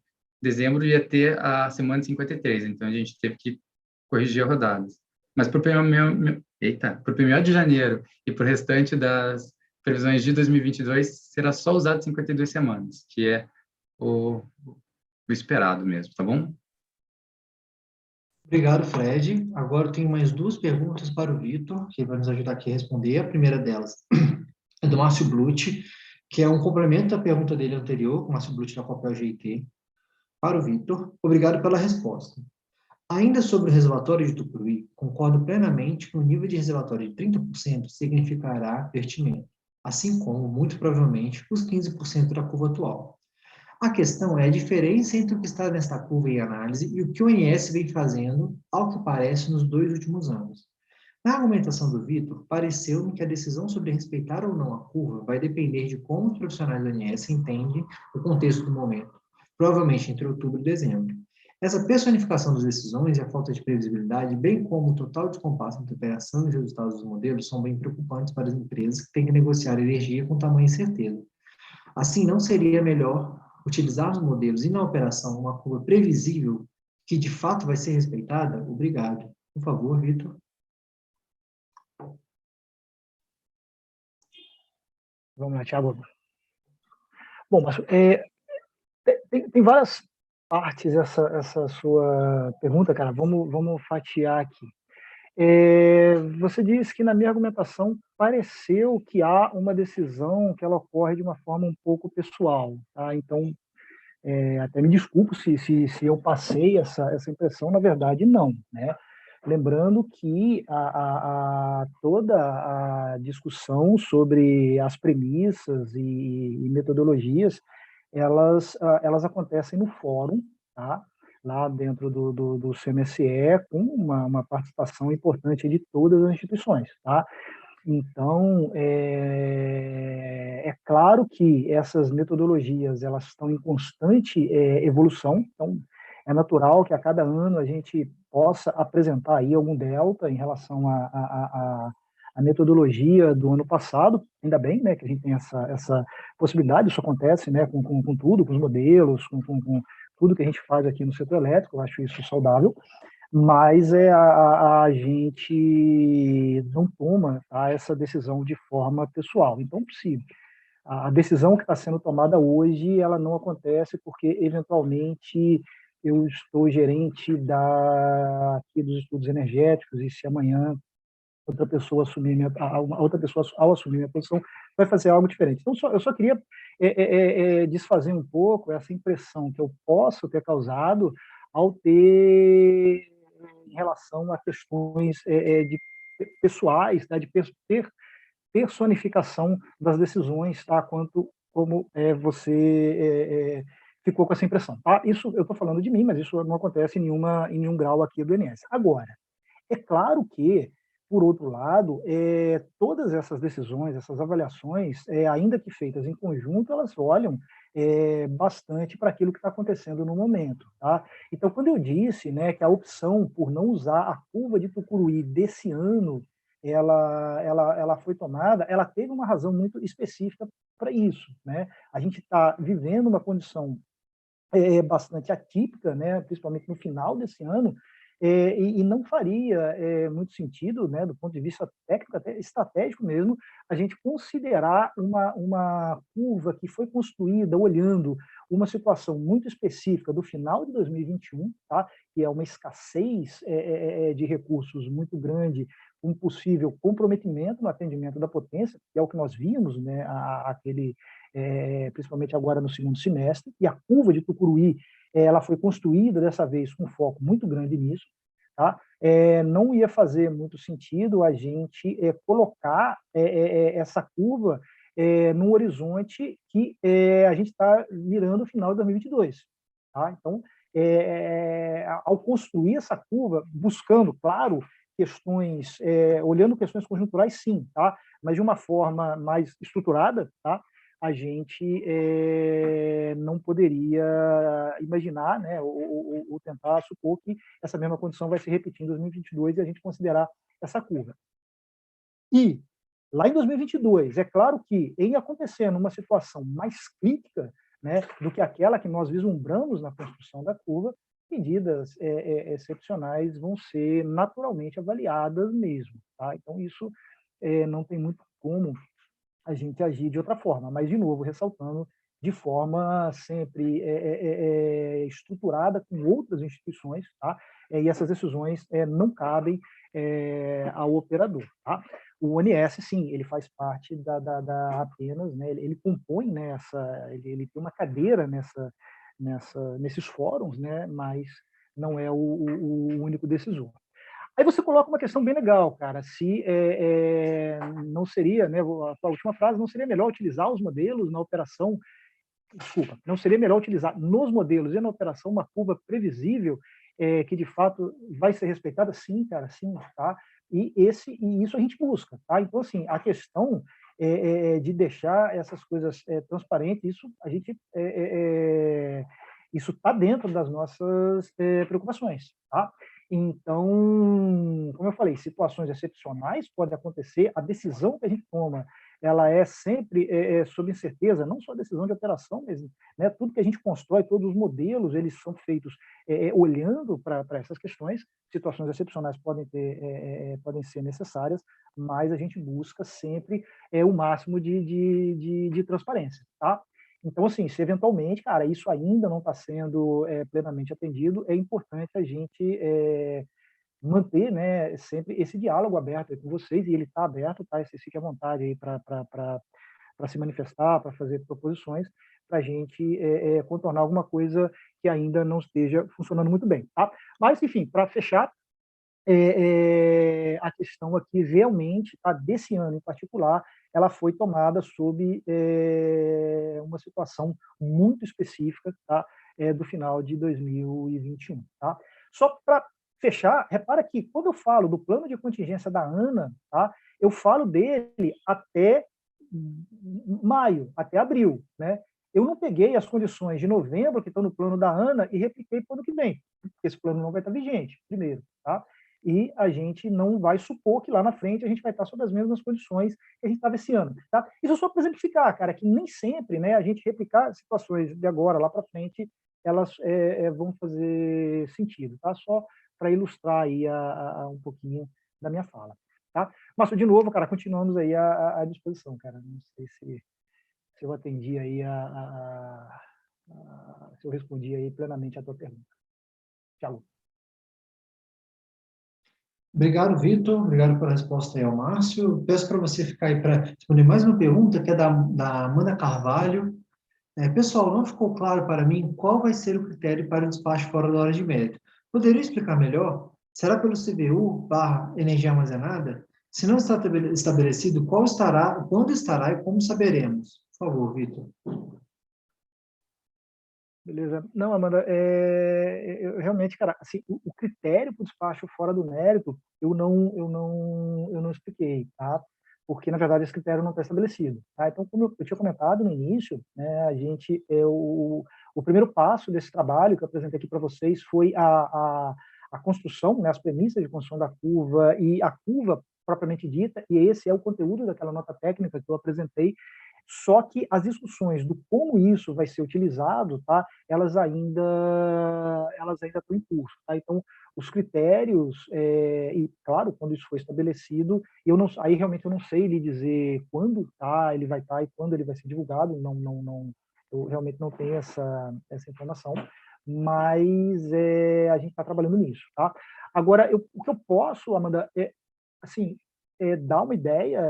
ia ter a semana 53, então a gente teve que corrigir as rodadas. Mas para o PMO de janeiro e para o restante das previsões de 2022, será só usado 52 semanas, que é o esperado mesmo, tá bom? Obrigado, Fred. Agora eu tenho mais duas perguntas para o Vitor, que vai nos ajudar aqui a responder. A primeira delas é do Márcio Blutti, que é um complemento à pergunta dele anterior, com o Márcio Blutti da Copel GIT. Para o Vitor, obrigado pela resposta. Ainda sobre o reservatório de Tucuruí, concordo plenamente que o nível de reservatório de 30% significará investimento, assim como, muito provavelmente, os 15% da curva atual. A questão é a diferença entre o que está nesta curva em análise e o que o ONS vem fazendo, ao que parece, nos 2 últimos anos. Na argumentação do Vitor, pareceu-me que a decisão sobre respeitar ou não a curva vai depender de como os profissionais do ONS entendem o contexto do momento, provavelmente entre outubro e dezembro. Essa personificação das decisões e a falta de previsibilidade, bem como o total descompasso entre a operação e os resultados dos modelos, são bem preocupantes para as empresas que têm que negociar energia com tamanha incerteza. Assim, não seria melhor utilizar os modelos e na operação uma curva previsível que de fato vai ser respeitada? Obrigado. Por favor, Vitor. Vamos lá, Thiago. Bom, mas tem várias partes essa sua pergunta, cara. Vamos fatiar aqui. Você disse que na minha argumentação pareceu que há uma decisão que ela ocorre de uma forma um pouco pessoal, tá? Então, até me desculpo se eu passei essa impressão, na verdade não, né? Lembrando que toda a discussão sobre as premissas e metodologias, elas acontecem no fórum, tá? Lá dentro do CMSE, com uma participação importante de todas as instituições, tá? Então, é claro que essas metodologias elas estão em constante evolução, então é natural que a cada ano a gente possa apresentar aí algum delta em relação à metodologia do ano passado, ainda bem, né, que a gente tem essa possibilidade, isso acontece, né, com tudo, com os modelos, com tudo que a gente faz aqui no setor elétrico, eu acho isso saudável, mas a gente não toma, tá, essa decisão de forma pessoal. Então, se a decisão que está sendo tomada hoje, ela não acontece porque, eventualmente, eu estou gerente aqui dos estudos energéticos e se amanhã outra pessoa outra pessoa, ao assumir minha posição, vai fazer algo diferente. Então, eu só queria desfazer um pouco essa impressão que eu posso ter causado ao ter em relação a questões de pessoais, tá, de personificação das decisões, tá, como você ficou com essa impressão. Tá? Isso eu estou falando de mim, mas isso não acontece em nenhum grau aqui do INS. Agora, é claro que, por outro lado, todas essas decisões, essas avaliações, ainda que feitas em conjunto, elas olham bastante para aquilo que está acontecendo no momento. Tá? Então, quando eu disse, né, que a opção por não usar a curva de Tucuruí desse ano, ela foi tomada, ela teve uma razão muito específica para isso. Né? A gente está vivendo uma condição bastante atípica, né, principalmente no final desse ano, e não faria muito sentido, né, do ponto de vista técnico, até estratégico mesmo, a gente considerar uma curva que foi construída olhando uma situação muito específica do final de 2021, tá, que é uma escassez de recursos muito grande, um possível comprometimento no atendimento da potência, que é o que nós vimos, né, principalmente agora no segundo semestre, e a curva de Tucuruí ela foi construída dessa vez com um foco muito grande nisso, tá? não ia fazer muito sentido a gente colocar essa curva num horizonte que a gente está mirando o final de 2022. Tá? Então, ao construir essa curva, buscando, claro, questões, olhando questões conjunturais, sim, tá? Mas de uma forma mais estruturada, tá? A gente não poderia imaginar, né, ou tentar supor que essa mesma condição vai se repetir em 2022 e a gente considerar essa curva. E, lá em 2022, é claro que, em acontecendo uma situação mais crítica, né, do que aquela que nós vislumbramos na construção da curva, medidas excepcionais vão ser naturalmente avaliadas mesmo. Tá? Então, isso não tem muito como a gente agir de outra forma, mas, de novo, ressaltando, de forma sempre estruturada com outras instituições, tá? E essas decisões não cabem ao operador. Tá? O ONS, sim, ele faz parte apenas, né, ele compõe nessa, ele tem uma cadeira nesses fóruns, né, mas não é o único decisor. Aí você coloca uma questão bem legal, cara, se não seria, né, a última frase, não seria melhor utilizar os modelos na operação, desculpa, não seria melhor utilizar nos modelos e na operação uma curva previsível que de fato vai ser respeitada? Sim, cara, sim, tá? E isso a gente busca, tá? Então, assim, a questão de deixar essas coisas transparentes, isso a gente isso está dentro das nossas preocupações, tá? Então, como eu falei, situações excepcionais podem acontecer, a decisão que a gente toma, ela é sempre sob incerteza, não só a decisão de operação, mas, né, tudo que a gente constrói, todos os modelos, eles são feitos olhando para essas questões. Situações excepcionais podem ser necessárias, mas a gente busca sempre o máximo de transparência, tá? Então, assim, se eventualmente, cara, isso ainda não está sendo plenamente atendido, é importante a gente manter, né, sempre esse diálogo aberto com vocês, e ele está aberto, tá? Vocês fiquem à vontade aí para se manifestar, para fazer proposições, para a gente contornar alguma coisa que ainda não esteja funcionando muito bem, tá? Mas, enfim, para fechar, a questão aqui realmente, tá, desse ano em particular, ela foi tomada sob uma situação muito específica, tá, do final de 2021. Tá? Só para fechar, repara que quando eu falo do plano de contingência da ANA, tá, eu falo dele até maio, até abril. Né? Eu não peguei as condições de novembro que estão no plano da ANA e repliquei para o ano que vem, porque esse plano não vai estar vigente, primeiro. Tá? E a gente não vai supor que lá na frente a gente vai estar sob as mesmas condições que a gente estava esse ano. Tá? Isso só para exemplificar, cara, que nem sempre, né, a gente replicar situações de agora lá para frente, elas vão fazer sentido, tá? Só para ilustrar aí um pouquinho da minha fala. Tá? Márcio, de novo, cara, continuamos aí à disposição, cara. Não sei se eu atendi aí se eu respondi aí plenamente a tua pergunta. Tchau. Obrigado, Vitor. Obrigado pela resposta aí ao Márcio. Peço para você ficar aí para responder mais uma pergunta, que é da Amanda Carvalho. Pessoal, não ficou claro para mim qual vai ser o critério para o despacho fora da hora de mérito. Poderia explicar melhor? Será pelo CVU/energia armazenada? Se não está estabelecido, quando estará e como saberemos? Por favor, Vitor. Beleza. Não, Amanda, eu realmente, cara, assim, o critério para o despacho fora do mérito, eu não expliquei, tá? Porque, na verdade, esse critério não está estabelecido. Tá? Então, como eu tinha comentado no início, né, o primeiro passo desse trabalho que eu apresentei aqui para vocês foi a construção, né, as premissas de construção da curva e a curva propriamente dita, e esse é o conteúdo daquela nota técnica que eu apresentei. Só que as discussões do como isso vai ser utilizado, tá, elas ainda estão em curso. Tá? Então, os critérios, e claro, quando isso for estabelecido, aí realmente eu não sei lhe dizer quando ele vai estar e quando ele vai ser divulgado, eu realmente não tenho essa informação, mas a gente está trabalhando nisso. Tá? Agora, o que eu posso, Amanda, assim, dar uma ideia,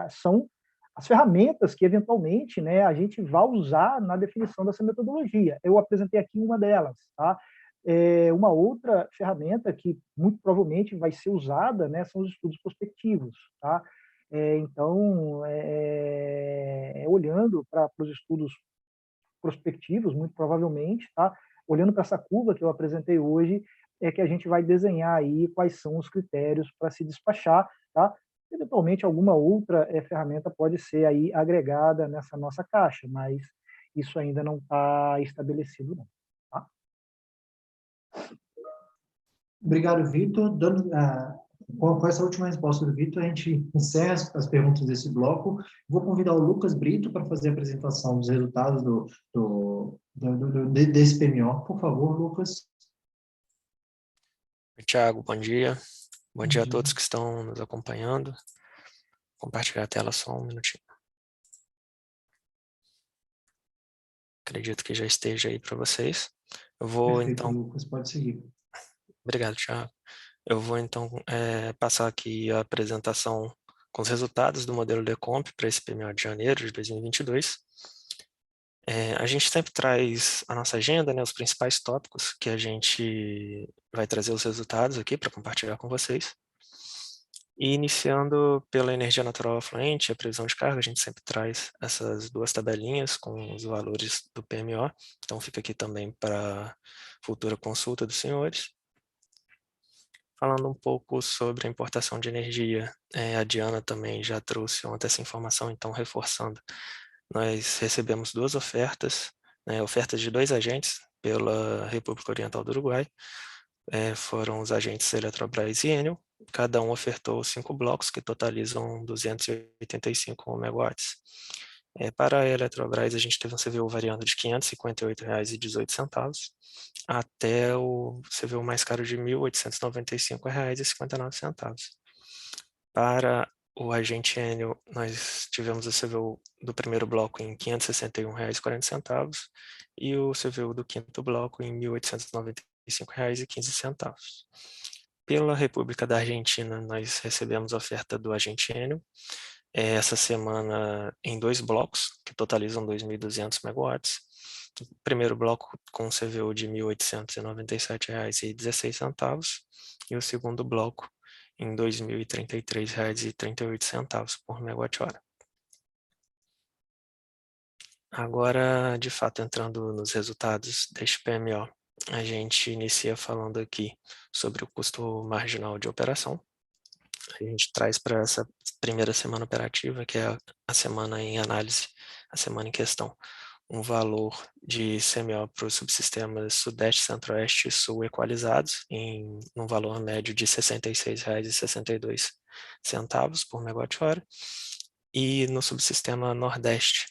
são as ferramentas que, eventualmente, né, a gente vai usar na definição dessa metodologia. Eu apresentei aqui uma delas, tá? Uma outra ferramenta que muito provavelmente vai ser usada, né, são os estudos prospectivos, tá? Então, olhando para os estudos prospectivos, muito provavelmente, tá? Olhando para essa curva que eu apresentei hoje, é que a gente vai desenhar aí quais são os critérios para se despachar, tá? Eventualmente, alguma outra ferramenta pode ser aí agregada nessa nossa caixa, mas isso ainda não está estabelecido, não. Tá? Obrigado, Vitor. Com essa última resposta do Vitor, a gente encerra as perguntas desse bloco. Vou convidar o Lucas Brito para fazer a apresentação dos resultados desse PMO. Por favor, Lucas. Tiago, bom dia. Bom dia a todos que estão nos acompanhando. Vou compartilhar a tela só um minutinho. Acredito que já esteja aí para vocês. Eu vou, Perfeito, então... Lucas, pode seguir. Obrigado, Tiago. Eu vou, então, passar aqui a apresentação com os resultados do modelo Decomp para esse PMO de janeiro de 2022. A gente sempre traz a nossa agenda, né, os principais tópicos que a gente vai trazer os resultados aqui para compartilhar com vocês. E iniciando pela energia natural afluente, a previsão de carga, a gente sempre traz essas duas tabelinhas com os valores do PMO. Então fica aqui também para futura consulta dos senhores. Falando um pouco sobre a importação de energia, a Diana também já trouxe ontem essa informação, então reforçando. Nós recebemos duas ofertas, ofertas de dois agentes pela República Oriental do Uruguai. Foram os agentes Eletrobras e Enel. Cada um ofertou 5 blocos que totalizam 285 megawatts. Para a Eletrobras, a gente teve um CVU variando de R$ 558,18 até o CVU mais caro de R$ 1.895,59. Para o agente Enel, nós tivemos o CVU do primeiro bloco em R$ 561,40 e o CVU do quinto bloco em R$ 1.895,15. Pela República da Argentina, nós recebemos a oferta do agente Enel, essa semana em 2 blocos, que totalizam 2.200 megawatts. O primeiro bloco com CVU de R$ 1.897,16 e o segundo bloco em R$ 2.033,38 por megawatt-hora. Agora, de fato, entrando nos resultados deste PMO, a gente inicia falando aqui sobre o custo marginal de operação. A gente traz para essa primeira semana operativa, que é a semana em análise, a semana em questão, um valor de CMO para os subsistemas Sudeste, Centro-Oeste e Sul equalizados, em um valor médio de R$ 66,62 por megawatt-hora. E no subsistema Nordeste,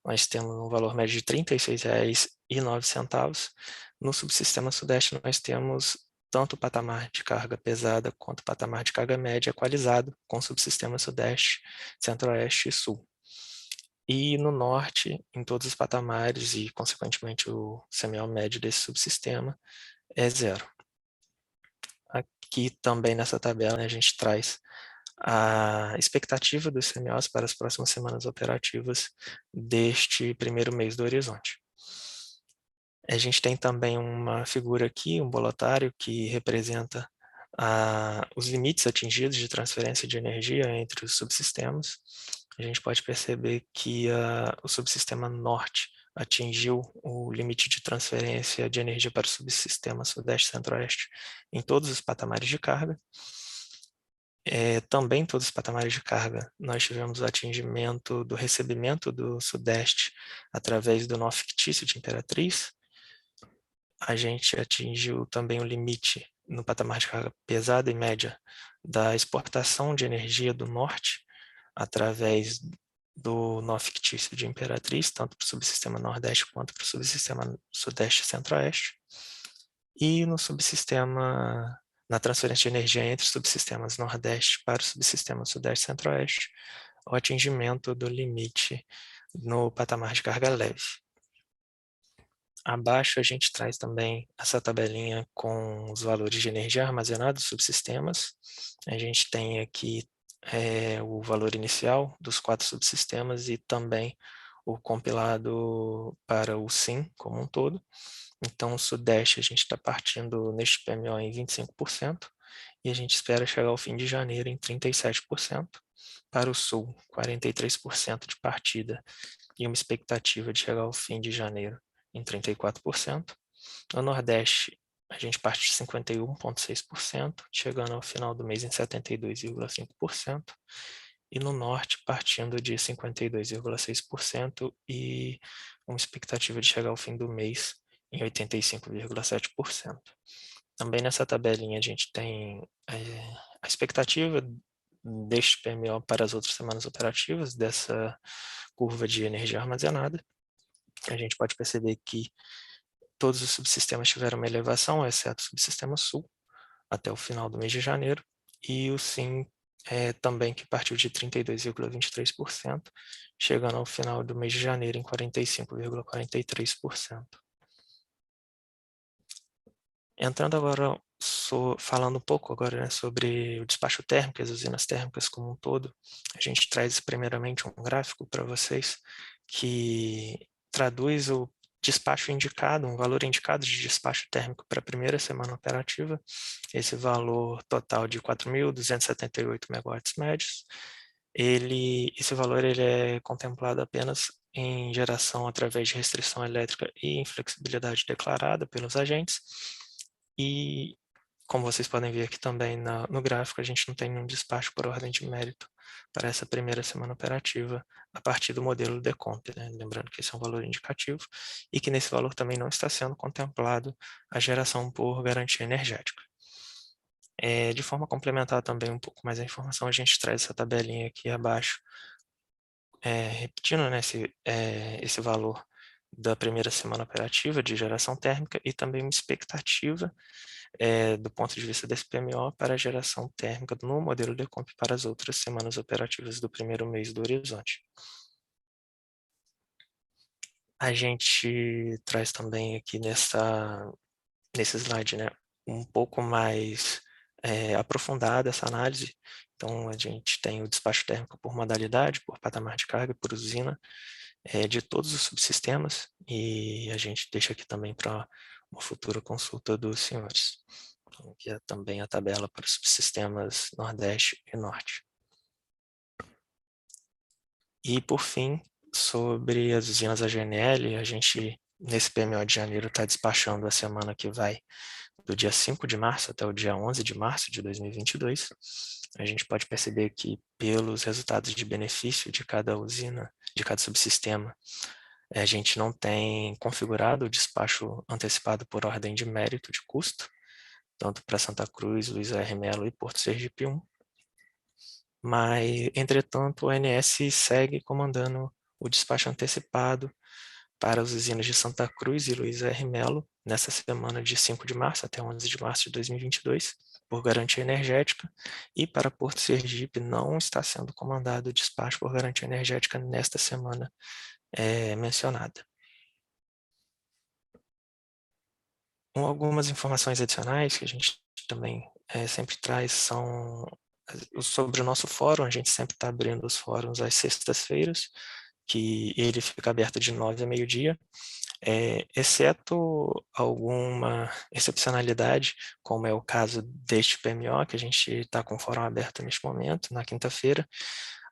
nós temos um valor médio de R$ 36,09. No subsistema Sudeste, nós temos tanto o patamar de carga pesada quanto o patamar de carga média equalizado com o subsistema Sudeste, Centro-Oeste e Sul. E no Norte, em todos os patamares e, consequentemente, o CMO médio desse subsistema é 0. Aqui também nessa tabela, né, a gente traz a expectativa dos CMOs para as próximas semanas operativas deste primeiro mês do horizonte. A gente tem também uma figura aqui, um bolotário, que representa os limites atingidos de transferência de energia entre os subsistemas. A gente pode perceber que o subsistema Norte atingiu o limite de transferência de energia para o subsistema Sudeste e Centro-Oeste em todos os patamares de carga. Também em todos os patamares de carga, nós tivemos o atingimento do recebimento do Sudeste através do nó fictício de Imperatriz. A gente atingiu também o limite no patamar de carga pesada e média da exportação de energia do Norte através do nó fictício de Imperatriz, tanto para o subsistema Nordeste quanto para o subsistema Sudeste e Centro-Oeste. E no subsistema, na transferência de energia entre os subsistemas Nordeste para o subsistema Sudeste e Centro-Oeste, o atingimento do limite no patamar de carga leve. Abaixo a gente traz também essa tabelinha com os valores de energia armazenada dos subsistemas. A gente tem aqui o valor inicial dos 4 subsistemas e também o compilado para o SIM como um todo. Então, o Sudeste a gente está partindo neste PMO em 25%, e a gente espera chegar ao fim de janeiro em 37%. Para o Sul, 43% de partida e uma expectativa de chegar ao fim de janeiro em 34%. No Nordeste, a gente parte de 51,6%, chegando ao final do mês em 72,5%. E no Norte, partindo de 52,6% e uma expectativa de chegar ao fim do mês em 85,7%. Também nessa tabelinha a gente tem a expectativa deste PMO para as outras semanas operativas, dessa curva de energia armazenada. A gente pode perceber que todos os subsistemas tiveram uma elevação, exceto o subsistema Sul, até o final do mês de janeiro, e o SIM também, que partiu de 32,23%, chegando ao final do mês de janeiro em 45,43%. Entrando agora, falando um pouco agora, né, sobre o despacho térmico e as usinas térmicas como um todo, a gente traz primeiramente um gráfico para vocês que traduz o despacho indicado, um valor indicado de despacho térmico para a primeira semana operativa, esse valor total de 4.278 megawatts médios. Esse valor ele é contemplado apenas em geração através de restrição elétrica e inflexibilidade declarada pelos agentes. E, como vocês podem ver aqui também no gráfico, a gente não tem nenhum despacho por ordem de mérito para essa primeira semana operativa a partir do modelo Decomp, né? Lembrando que esse é um valor indicativo e que nesse valor também não está sendo contemplado a geração por garantia energética. De forma complementar também um pouco mais a informação, a gente traz essa tabelinha aqui abaixo, repetindo, né, esse valor da primeira semana operativa de geração térmica e também uma expectativa do ponto de vista desse PMO para a geração térmica no modelo Decomp para as outras semanas operativas do primeiro mês do horizonte. A gente traz também aqui nesse slide, né, um pouco mais aprofundada essa análise. Então, a gente tem o despacho térmico por modalidade, por patamar de carga, por usina, de todos os subsistemas, e a gente deixa aqui também para uma futura consulta dos senhores. Então, aqui é também a tabela para os subsistemas Nordeste e Norte. E, por fim, sobre as usinas AGNL, a gente, nesse PMO de janeiro, está despachando a semana que vai do dia 5 de março até o dia 11 de março de 2022. A gente pode perceber que, pelos resultados de benefício de cada usina, de cada subsistema, a gente não tem configurado o despacho antecipado por ordem de mérito de custo, tanto para Santa Cruz, Luiz R. Melo e Porto Sergipe 1. Mas, entretanto, o ANS segue comandando o despacho antecipado para as usinas de Santa Cruz e Luiz R. Melo, nessa semana de 5 de março até 11 de março de 2022, por garantia energética, e para Porto Sergipe não está sendo comandado o despacho por garantia energética nesta semana mencionada. Algumas informações adicionais que a gente também sempre traz são sobre o nosso fórum. A gente sempre está abrindo os fóruns às sextas-feiras, que ele fica aberto de 9 a meio-dia, exceto alguma excepcionalidade, como é o caso deste PMO, que a gente está com o fórum aberto neste momento, na quinta-feira,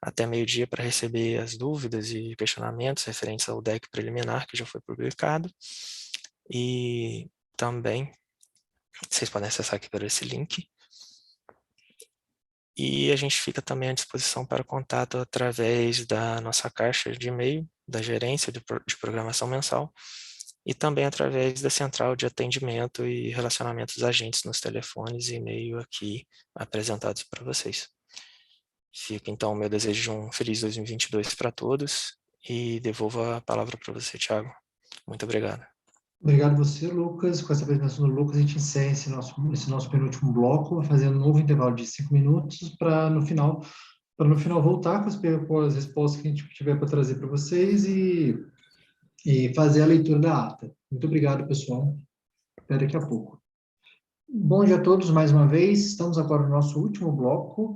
até meio-dia, para receber as dúvidas e questionamentos referentes ao DEC preliminar que já foi publicado. E também vocês podem acessar aqui por esse link. E a gente fica também à disposição para contato através da nossa caixa de e-mail, da gerência de programação mensal, e também através da central de atendimento e relacionamento dos agentes nos telefones e e-mail aqui apresentados para vocês. Fica então o meu desejo de um feliz 2022 para todos e devolvo a palavra para você, Thiago. Muito obrigado. Obrigado a você, Lucas. Com essa apresentação do Lucas, a gente encerra esse nosso penúltimo bloco, fazendo um novo intervalo de 5 minutos para no final voltar com as respostas que a gente tiver para trazer para vocês e fazer a leitura da ata. Muito obrigado, pessoal. Até daqui a pouco. Bom dia a todos mais uma vez. Estamos agora no nosso último bloco.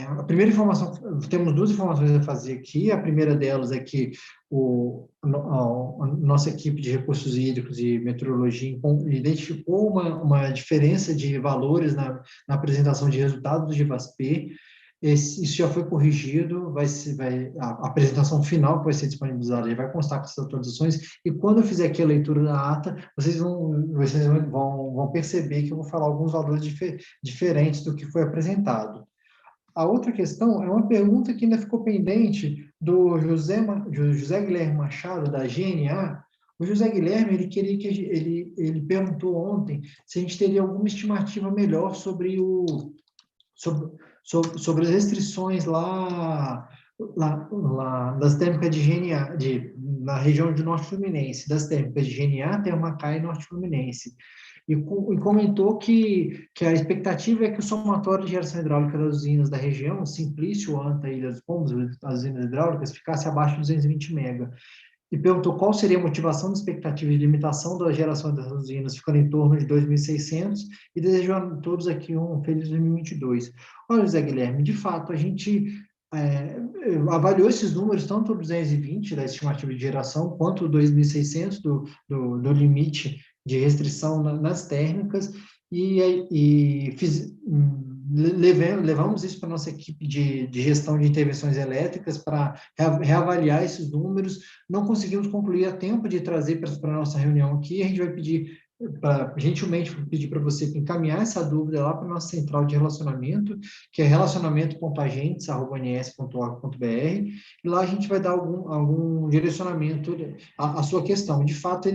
A primeira informação, temos duas informações a fazer aqui. A primeira delas é que a nossa equipe de recursos hídricos e meteorologia identificou uma diferença de valores na apresentação de resultados do GIVASP. Isso já foi corrigido, a apresentação final que vai ser disponibilizada já vai constar com essas atualizações, e quando eu fizer aqui a leitura da ata, vocês vão perceber que eu vou falar alguns valores diferentes do que foi apresentado. A outra questão é uma pergunta que ainda ficou pendente do José Guilherme Machado, da GNA. O José Guilherme, ele perguntou ontem se a gente teria alguma estimativa melhor sobre as restrições lá das térmicas de GNA, na região de Norte Fluminense, das térmicas de GNA, Termacá e Norte Fluminense. E comentou que a expectativa é que o somatório de geração hidráulica das usinas da região, Simplício, Anta e Ilha dos Pombos, as usinas hidráulicas, ficasse abaixo de 220 MB. E perguntou qual seria a motivação da expectativa de limitação da geração das usinas, ficando em torno de 2.600, e desejou a todos aqui um feliz 2022. Olha, Zé Guilherme, de fato, a gente avaliou esses números, tanto o 220 da estimativa de geração, quanto o 2.600 do limite de restrição nas térmicas, levamos isso para a nossa equipe de gestão de intervenções elétricas para reavaliar esses números. Não conseguimos concluir a tempo de trazer para a nossa reunião aqui. A gente vai pedir, gentilmente, pedir para você encaminhar essa dúvida lá para a nossa central de relacionamento, que é relacionamento.agentes@ons.org.br, e lá a gente vai dar algum direcionamento à sua questão. De fato,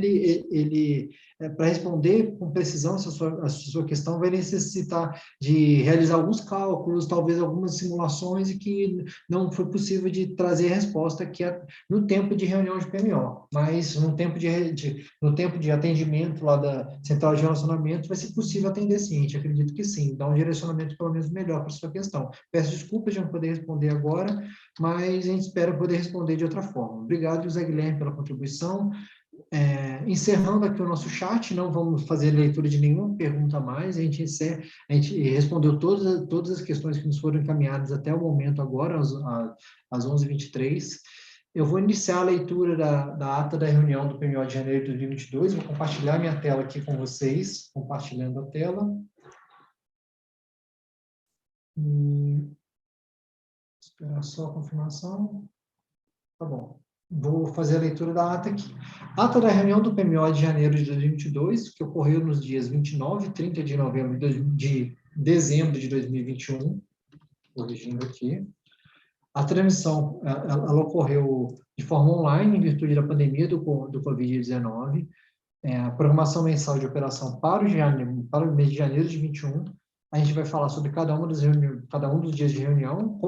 para responder com precisão a sua questão, vai necessitar de realizar alguns cálculos, talvez algumas simulações, e que não foi possível de trazer a resposta aqui no tempo de reunião de PMO, mas no tempo de atendimento lá da central de relacionamento vai ser possível atender sim, a gente acredito que sim, dar um direcionamento pelo menos melhor para a sua questão. Peço desculpas de não poder responder agora, mas a gente espera poder responder de outra forma. Obrigado, José Guilherme, pela contribuição. Encerrando aqui o nosso chat, não vamos fazer leitura de nenhuma pergunta a mais, a gente respondeu todas as questões que nos foram encaminhadas até o momento agora, às 11h23. Eu vou iniciar a leitura da ata da reunião do PMO de janeiro de 2022, vou compartilhar minha tela aqui com vocês, compartilhando a tela. Esperar só a confirmação. Tá bom. Vou fazer a leitura da ata aqui. Ata da reunião do PMO de janeiro de 2022, que ocorreu nos dias 29 e 30 de dezembro de 2021. Corrigindo aqui. A transmissão, ela ocorreu de forma online, em virtude da pandemia do Covid-19. A programação mensal de operação para o mês de janeiro de 2021. A gente vai falar sobre cada um dos dias de reunião,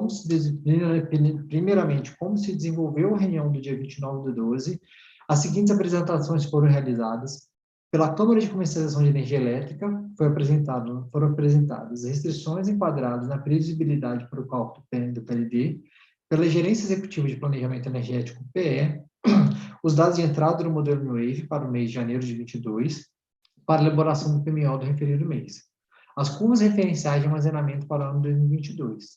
primeiramente, como se desenvolveu a reunião do dia 29/12. As seguintes apresentações foram realizadas. Pela Câmara de Comercialização de Energia Elétrica, foram apresentadas restrições enquadradas na previsibilidade para o cálculo do PLD, pela Gerência Executiva de Planejamento Energético, PE, os dados de entrada no modelo New Wave para o mês de janeiro de 2022, para a elaboração do PMO do referido mês. As curvas referenciais de armazenamento para o ano 2022.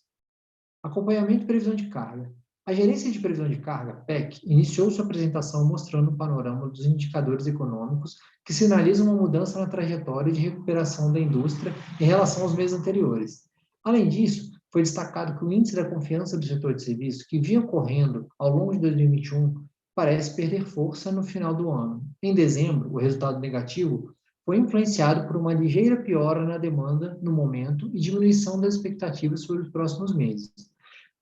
Acompanhamento e previsão de carga. A Gerência de Previsão de Carga, PEC, iniciou sua apresentação mostrando o panorama dos indicadores econômicos que sinalizam uma mudança na trajetória de recuperação da indústria em relação aos meses anteriores. Além disso, foi destacado que o índice da confiança do setor de serviços, que vinha ocorrendo ao longo de 2021, parece perder força no final do ano. Em dezembro, o resultado negativo foi influenciado por uma ligeira piora na demanda no momento e diminuição das expectativas sobre os próximos meses.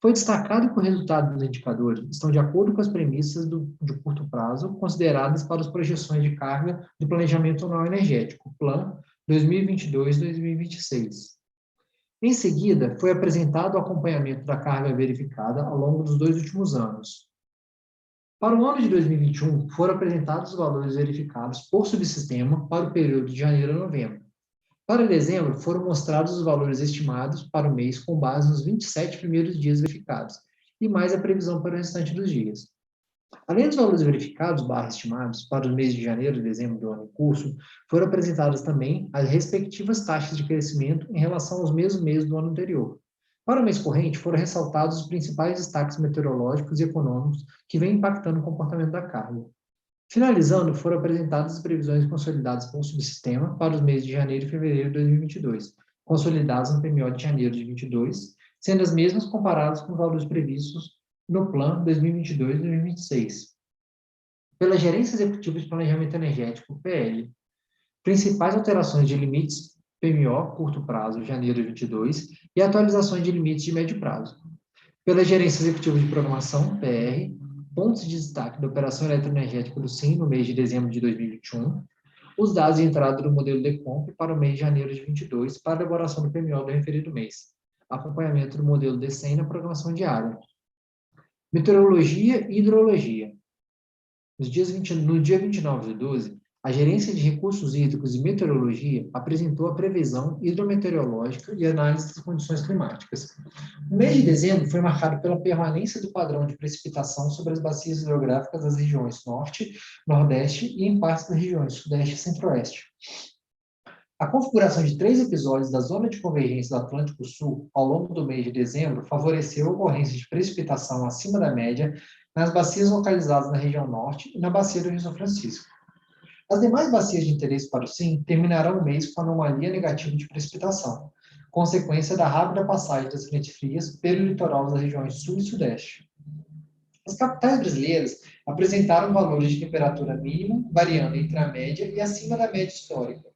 Foi destacado que o resultado dos indicadores estão de acordo com as premissas de curto prazo consideradas para as projeções de carga do Planejamento Anual Energético, PLAN 2022-2026. Em seguida, foi apresentado o acompanhamento da carga verificada ao longo dos 2 últimos anos. Para o ano de 2021, foram apresentados os valores verificados por subsistema para o período de janeiro a novembro. Para dezembro, foram mostrados os valores estimados para o mês com base nos 27 primeiros dias verificados, e mais a previsão para o restante dos dias. Além dos valores verificados, estimados, para os meses de janeiro e dezembro do ano em curso, foram apresentadas também as respectivas taxas de crescimento em relação aos mesmos meses do ano anterior. Para o mês corrente, foram ressaltados os principais destaques meteorológicos e econômicos que vêm impactando o comportamento da carga. Finalizando, foram apresentadas as previsões consolidadas pelo subsistema para os meses de janeiro e fevereiro de 2022, consolidadas no PMO de janeiro de 2022, sendo as mesmas comparadas com os valores previstos no Plano 2022-2026. Pela Gerência Executiva de Planejamento Energético, PL, principais alterações de limites PMO, curto prazo, janeiro de 2022, e atualizações de limites de médio prazo. Pela Gerência Executiva de Programação, PR, pontos de destaque da operação eletroenergética do SIM no mês de dezembro de 2021, os dados de entrada do modelo DECOMP para o mês de janeiro de 2022 para a elaboração do PMO do referido mês, acompanhamento do modelo DECEM na programação diária. Meteorologia e hidrologia. No dia 29/12, a Gerência de Recursos Hídricos e Meteorologia apresentou a previsão hidrometeorológica e análise das condições climáticas. O mês de dezembro foi marcado pela permanência do padrão de precipitação sobre as bacias hidrográficas das regiões Norte, Nordeste e em partes das regiões Sudeste e Centro-Oeste. A configuração de 3 episódios da zona de convergência do Atlântico Sul ao longo do mês de dezembro favoreceu a ocorrência de precipitação acima da média nas bacias localizadas na região Norte e na bacia do Rio São Francisco. As demais bacias de interesse para o SIM terminarão o mês com anomalia negativa de precipitação, consequência da rápida passagem das frentes frias pelo litoral das regiões Sul e Sudeste. As capitais brasileiras apresentaram valores de temperatura mínima variando entre a média e acima da média histórica.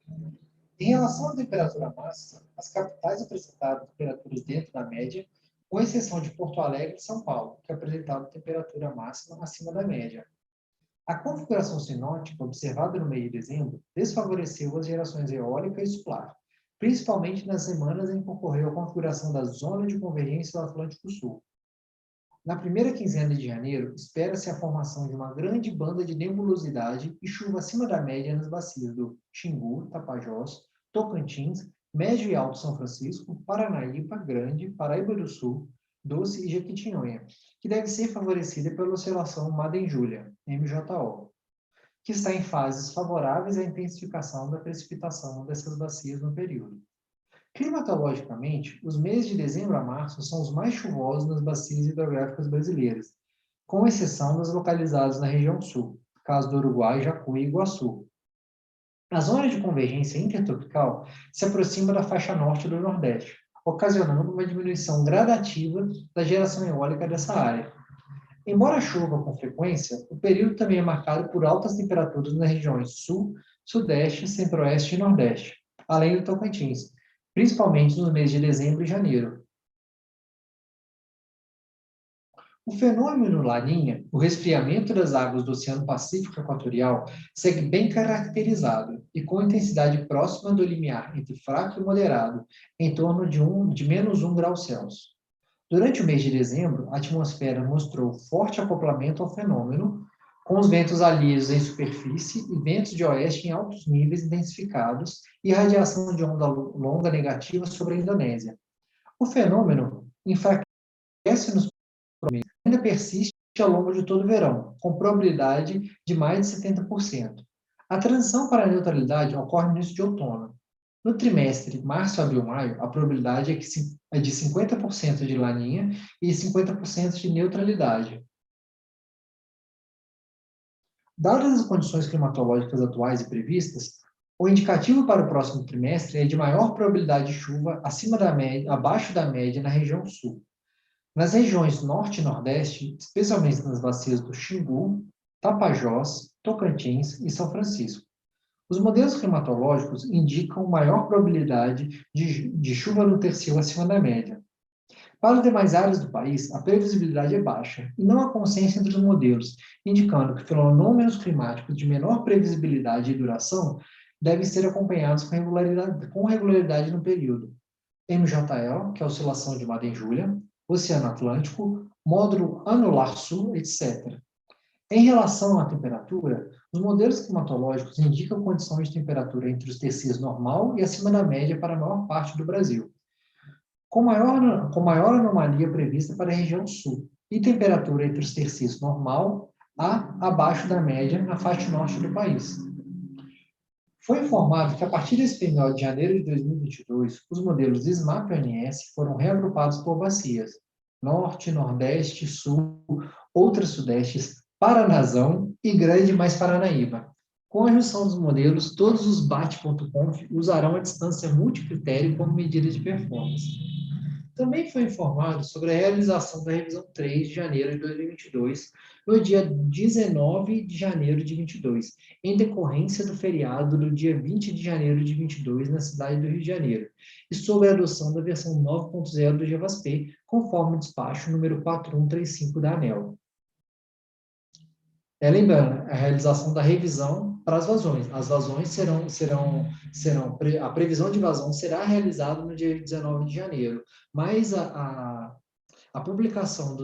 Em relação à temperatura máxima, as capitais apresentaram temperaturas dentro da média, com exceção de Porto Alegre e São Paulo, que apresentaram temperatura máxima acima da média. A configuração sinótica observada no mês de dezembro desfavoreceu as gerações eólica e solar, principalmente nas semanas em que ocorreu a configuração da zona de convergência do Atlântico Sul. Na primeira quinzena de janeiro, espera-se a formação de uma grande banda de nebulosidade e chuva acima da média nas bacias do Xingu, Tapajós, Tocantins, Médio e Alto São Francisco, Paranaíba, Grande, Paraíba do Sul, Doce e Jequitinhonha, que deve ser favorecida pela oscilação Madden-Julia, MJO, que está em fases favoráveis à intensificação da precipitação dessas bacias no período. Climatologicamente, os meses de dezembro a março são os mais chuvosos nas bacias hidrográficas brasileiras, com exceção das localizadas na região sul, caso do Uruguai, Jacuí e Iguaçu. A zona de convergência intertropical se aproxima da faixa norte do Nordeste, ocasionando uma diminuição gradativa da geração eólica dessa área. Embora chova com frequência, o período também é marcado por altas temperaturas nas regiões Sul, Sudeste, Centro-Oeste e Nordeste, além do Tocantins, principalmente nos meses de dezembro e janeiro. O fenômeno Laninha, o resfriamento das águas do Oceano Pacífico Equatorial, segue bem caracterizado e com intensidade próxima do limiar entre fraco e moderado, em torno de menos 1 grau Celsius. Durante o mês de dezembro, a atmosfera mostrou forte acoplamento ao fenômeno, com os ventos alísios em superfície e ventos de oeste em altos níveis intensificados e radiação de onda longa negativa sobre a Indonésia. O fenômeno enfraquece nos próximos meses e ainda persiste ao longo de todo o verão, com probabilidade de mais de 70%. A transição para a neutralidade ocorre no início de outono. No trimestre março, abril, maio, a probabilidade é de 50% de laninha e 50% de neutralidade. Dadas as condições climatológicas atuais e previstas, o indicativo para o próximo trimestre é de maior probabilidade de chuva abaixo da média na região sul. Nas regiões norte e nordeste, especialmente nas bacias do Xingu, Tapajós, Tocantins e São Francisco. Os modelos climatológicos indicam maior probabilidade de chuva no tercio acima da média. Para as demais áreas do país, a previsibilidade é baixa e não há consenso entre os modelos, indicando que fenômenos climáticos de menor previsibilidade e duração devem ser acompanhados com regularidade no período. MJL, que é a oscilação de Madden-Julia, Oceano Atlântico, módulo anular sul, etc. Em relação à temperatura, os modelos climatológicos indicam condições de temperatura entre os tercios normal e acima da média para a maior parte do Brasil, com maior anomalia prevista para a região sul, e temperatura entre os tercios normal abaixo da média na faixa norte do país. Foi informado que, a partir desse PMO de janeiro de 2022, os modelos SMAP e ONS foram reagrupados por bacias: Norte, Nordeste, Sul, outras Sudestes, Paranazão e Grande mais Paranaíba. Com a junção dos modelos, todos os BAT.conf usarão a distância multicritério como medida de performance. Também foi informado sobre a realização da revisão 3 de janeiro de 2022, no dia 19 de janeiro de 22, em decorrência do feriado do dia 20 de janeiro de 22 na cidade do Rio de Janeiro, e sobre a adoção da versão 9.0 do GEVASP, conforme o despacho número 4135 da ANEEL. Lembrando, a realização da revisão para as vazões. As vazões a previsão de vazão será realizada no dia 19 de janeiro, mas a publicação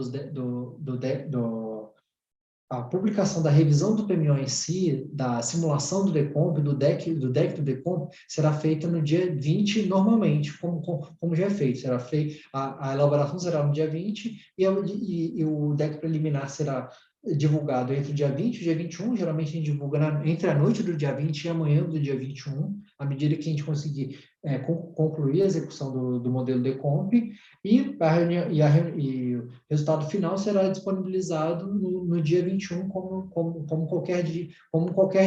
a publicação da revisão do PMO em si, da simulação do DECOMP, do DEC do DECOMP, será feita no dia 20 normalmente, como já é feito. Será feita a elaboração será no dia 20 e o DEC preliminar será divulgado entre o dia 20 e o dia 21, geralmente a gente divulga entre a noite do dia 20 e a manhã do dia 21, à medida que a gente conseguir concluir a execução do modelo DECOMP, e o resultado final será disponibilizado no dia 21, como qualquer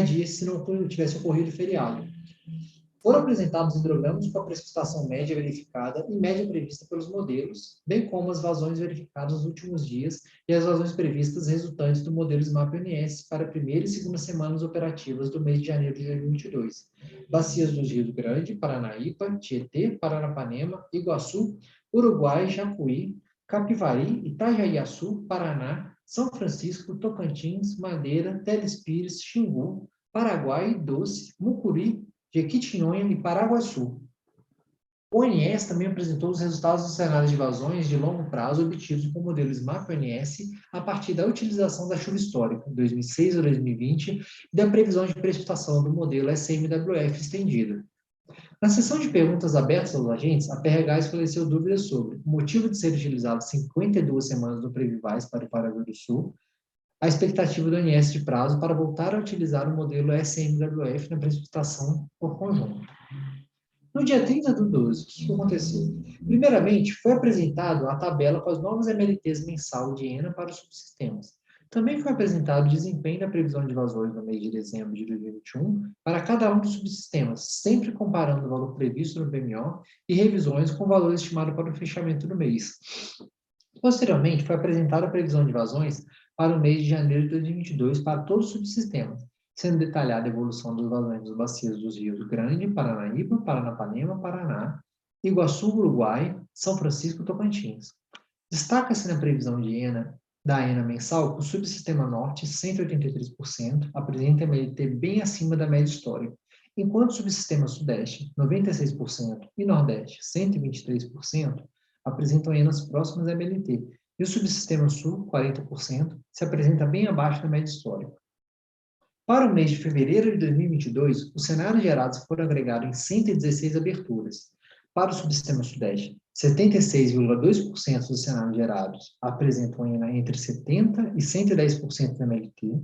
dia, se não tivesse ocorrido feriado. Foram apresentados hidrogramas com a precipitação média verificada e média prevista pelos modelos, bem como as vazões verificadas nos últimos dias e as vazões previstas resultantes do modelo SMAP-ONS para a primeira e segunda semanas operativas do mês de janeiro de 2022. Bacias dos rios Grande, Paranaíba, Tietê, Paranapanema, Iguaçu, Uruguai, Jacuí, Capivari, Itajaiaçu, Paraná, São Francisco, Tocantins, Madeira, Telespires, Xingu, Paraguai, Doce, Mucuri, Jequitinhonha e Paraguaçu. O ONS também apresentou os resultados dos cenários de vazões de longo prazo obtidos com o modelo SMAP-ONS a partir da utilização da chuva histórica, 2006 a 2020, e da previsão de precipitação do modelo SMWF estendido. Na sessão de perguntas abertas aos agentes, a PRH esclareceu dúvidas sobre o motivo de ser utilizado 52 semanas do Previvais para o Paraguai do Sul, a expectativa do ONS de prazo para voltar a utilizar o modelo SMWF na precipitação por conjunto. No dia 30/12, o que aconteceu? Primeiramente, foi apresentado a tabela com as novas MLTs mensal de ENA para os subsistemas. Também foi apresentado o desempenho da previsão de vazões no mês de dezembro de 2021 para cada um dos subsistemas, sempre comparando o valor previsto no PMO e revisões com o valor estimado para o fechamento do mês. Posteriormente, foi apresentada a previsão de vazões para o mês de janeiro de 2022 para todos os subsistemas, sendo detalhada a evolução dos vazões das bacias dos rios Grande, Paranaíba, Paranapanema, Paraná, Iguaçu, Uruguai, São Francisco e Tocantins. Destaca-se na previsão da ENA mensal que o subsistema Norte, 183%, apresenta MLT bem acima da média histórica, enquanto o subsistema Sudeste, 96%, e Nordeste, 123%, apresentam ENAs próximas à MLT, e o subsistema Sul, 40%, se apresenta bem abaixo da média histórica. Para o mês de fevereiro de 2022, os cenários gerados foram agregados em 116 aberturas. Para o subsistema Sudeste, 76,2% dos cenários gerados apresentam ENA entre 70% e 110% da MLT.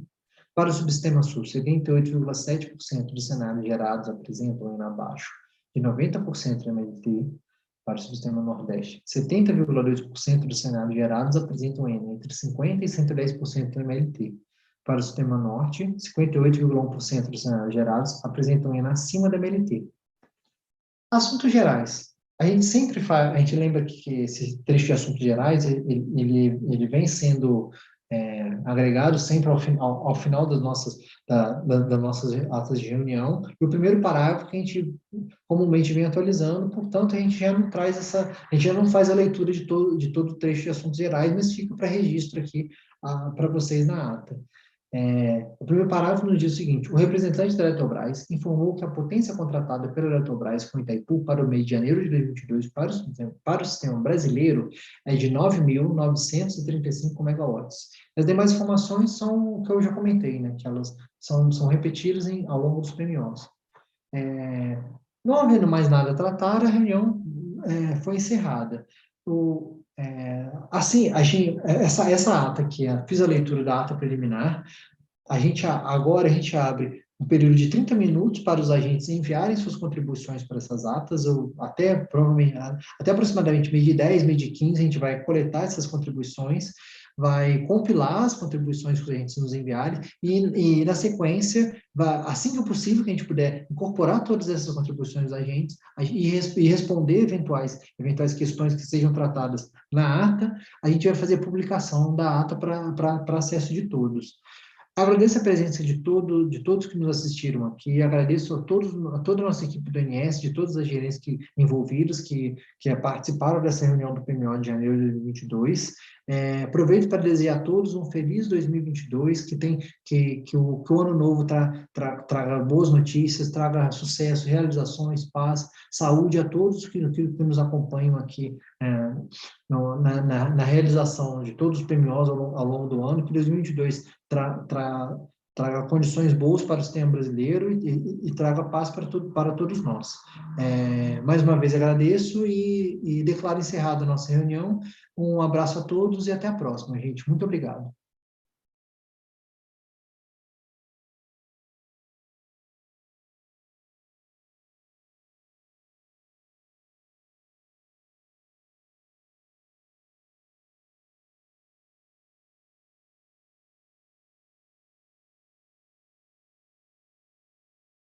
Para o subsistema Sul, 78,7% dos cenários gerados apresentam ENA abaixo de 90% da MLT. Para o subsistema Nordeste, 70,2% dos cenários gerados apresentam ENA entre 50% e 110% da MLT. Para o sistema Norte, 58,1% dos cenários gerados apresentam ENA acima da MLT. Assuntos gerais. A gente lembra que esse trecho de assuntos gerais, ele vem sendo agregado sempre ao final das nossas atas de reunião, e o primeiro parágrafo que a gente comumente vem atualizando, portanto, a gente já não faz a leitura de todo o trecho de assuntos gerais, mas fica para registro aqui para vocês na ata. O primeiro parágrafo nos diz o seguinte: o representante da Eletrobras informou que a potência contratada pela Eletrobras com Itaipu para o mês de janeiro de 2022 para o sistema brasileiro é de 9.935 megawatts. As demais informações são o que eu já comentei, né, que elas são repetidas ao longo dos PMOs. Não havendo mais nada a tratar, a reunião foi encerrada. Assim, essa ata aqui, fiz a leitura da ata preliminar, agora a gente abre um período de 30 minutos para os agentes enviarem suas contribuições para essas atas, ou provavelmente, até aproximadamente meio de 10, meio de 15, a gente vai coletar essas contribuições, vai compilar as contribuições que os agentes nos enviarem, e na sequência, assim que possível, que a gente puder incorporar todas essas contribuições dos agentes e responder eventuais questões que sejam tratadas na ata, a gente vai fazer a publicação da ata para acesso de todos. Agradeço a presença de todos que nos assistiram aqui, agradeço a toda a nossa equipe do INS, de todas as gerências envolvidas que participaram dessa reunião do PMO de janeiro de 2022. Aproveito para desejar a todos um feliz 2022, que o ano novo traga boas notícias, traga sucesso, realizações, paz, saúde a todos que nos acompanham aqui na realização de todos os PMOs ao longo do ano, que 2022 traga condições boas para o sistema brasileiro e traga paz para todos nós. Mais uma vez agradeço e declaro encerrada a nossa reunião. Um abraço a todos e até a próxima, gente. Muito obrigado.